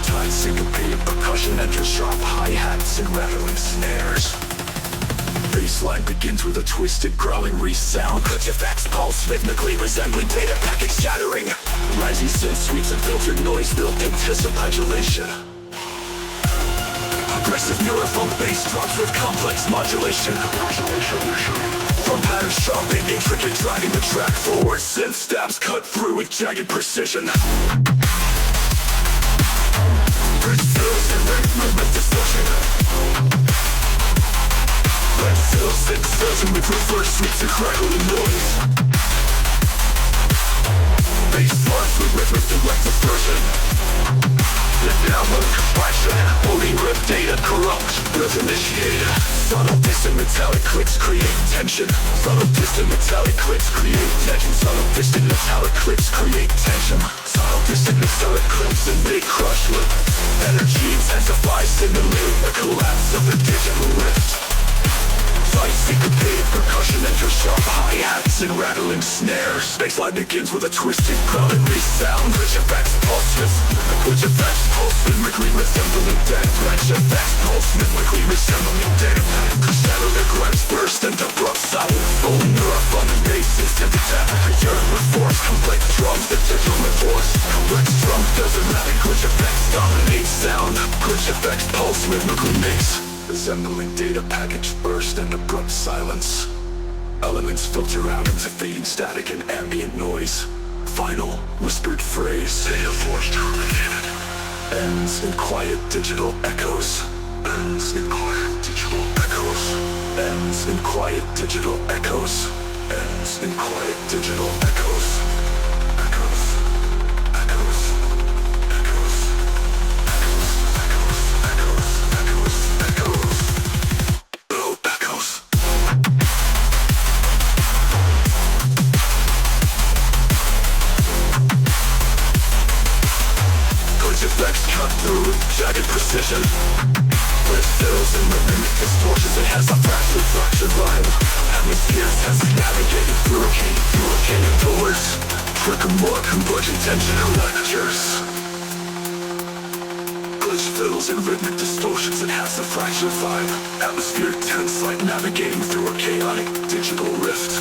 Tight syncopated percussion enters sharp hi-hats and rattling snares. Bassline begins with a twisted growling resound. Glitch effects pulse rhythmically resembling data packet shattering. Rising synth sweeps and filtered noise built anticipation. Aggressive neurophone bass drops with complex modulation. From patterns sharp and intricate, driving the track forward. Synth stabs cut through with jagged precision. Bridge fills and movement distortion. Red fills, synth fills, and with reverse sweeps and crackling noise. Bass bars with rhythmic direct distortion. The download compression, holding grip data corrupt, grip initiated. Subtle distant metallic clicks create tension. Subtle distant metallic clicks create tension. Subtle distant metallic clicks create tension. Subtle distant metallic clicks and they crush loop. Energy intensifies in the loop, the collapse of the digital rift. Tight syncopated percussion enters sharp hi-hats and rattling snares. Bassline begins with a twisted growling resound. Glitch effects pulses. Glitch effects pulse rhythmically resembling dead. Glitch effects pulse rhythmically resembling dead. Crescendo the grunts burst into abrupt silence. Rolling neurophone and bass system attack. Yearn with force, complex drums that digital force. Complex drums does erratic. Glitch effects dominate sound. Glitch effects pulse rhythmically makes. Resembling data package burst and abrupt silence. Elements filter out into fading static and ambient noise. Final whispered phrase. Data force terminated. Ends in quiet digital echoes. Ends in quiet digital echoes. Ends in quiet digital echoes. Ends in quiet digital echoes. Echoes. Echoes. Echoes. Effects cut through with jagged precision. With fills and rhythmic distortions, it has a fractured vibe. Atmospheres has navigated through a doors. Trick more convergent tension lectures. Glitch fills and rhythmic distortions, it has a fractured vibe. Atmosphere tense like navigating through a chaotic digital rift.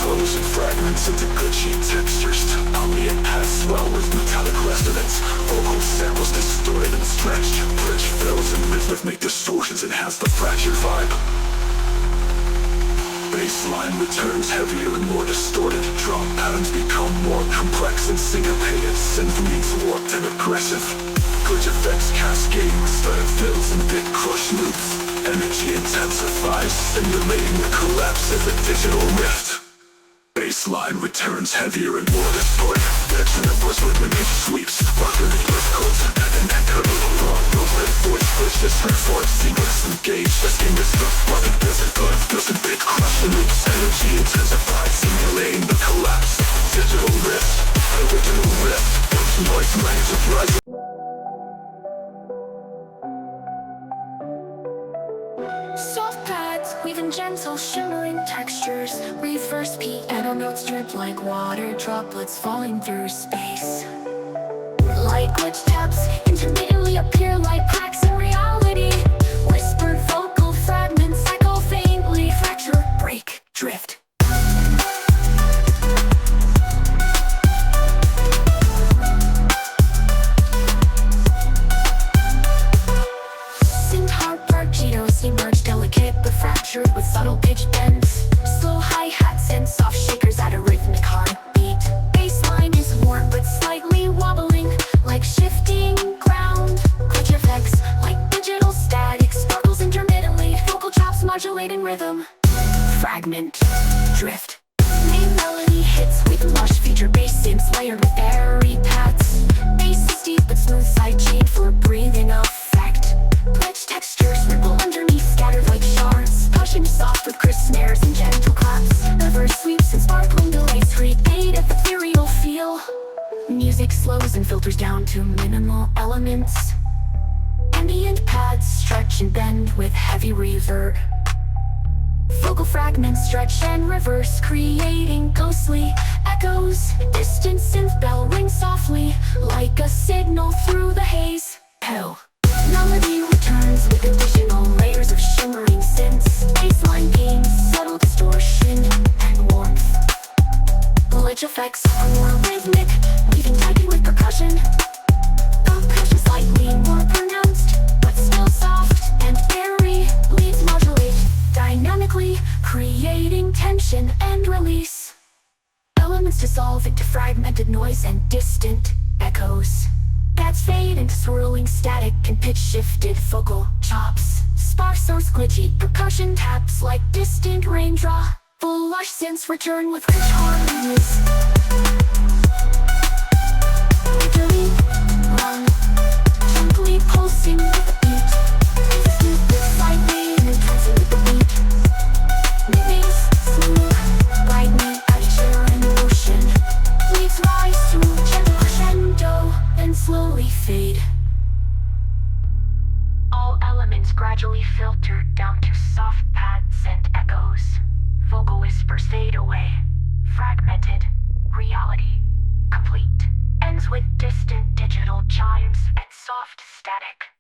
Flows and fragments into glitchy textures. Ambient paths swell with metallic resonance. Vocal samples distorted and stretched. Glitch fills and rhythmic distortions enhance the fractured vibe. Bassline returns heavier and more distorted. Drum patterns become more complex and syncopated. Synth leads warped and aggressive. Glitch effects cascading with stutter fills and bit crush loops. Energy intensifies, simulating the collapse of the digital rift. Bassline returns heavier and more distorted. Next in the bush with rhythmic sweeps. Rocker the earth codes and echo. Movement voice push this her forward sequence engage. This game is the running desert good. Doesn't bit crush the loops. Energy intensifies, simulating the collapse. Digital riffs, original riff, noise range of rising. Soft pads, weaving gentle shimmering textures. Reverse piano notes drip like water droplets falling through space. Light glitch taps intermittently appear like cracks in reality. Whispered vocal fragments echo faintly, fracture, break, drift. Emerge delicate but fractured with subtle pitch bends. Slow hi-hats and soft shakers at a rhythmic heartbeat. Bassline is warm but slightly wobbling, like shifting ground. Glitch effects like digital static sparkles intermittently. Vocal chops modulating rhythm. Fragment, drift. Main melody hits with lush feature bass synths layered with airy pads. Bass is deep but smooth side chain for a breathing effect. Glitch textures ripple underneath, scattered like shards. Pushing soft with crisp snares and gentle claps. Reverse sweeps and sparkling delays create ethereal feel. Music slows and filters down to minimal elements. Ambient pads stretch and bend with heavy reverb. Vocal fragments stretch and reverse, creating ghostly echoes. Distant synth bell rings softly, like a signal through the haze. Hell. Melody returns with additional layers of shimmering synths. Bassline gains subtle distortion and warmth. Glitch effects are more rhythmic, weaving tightly with percussion. Compression slightly more pronounced, but still soft and airy. Leads modulate dynamically, creating tension and release. Elements dissolve into fragmented noise and distant echoes. Pads fade into swirling static and pitch-shifted vocal chops. Sparse or glitchy percussion taps like distant raindrop. Full lush synths return with rich harmonies. Victory, run, gently pulsing with the beat. Smooth, slightly entrancing with the beat. Bass, smooth, brightening texture and motion. Leaves rise through gentle crescendo and slowly fade. All elements gradually filter down to soft pads and echoes. Vocal whispers fade away. Fragmented reality complete. Ends with distant digital chimes and soft static.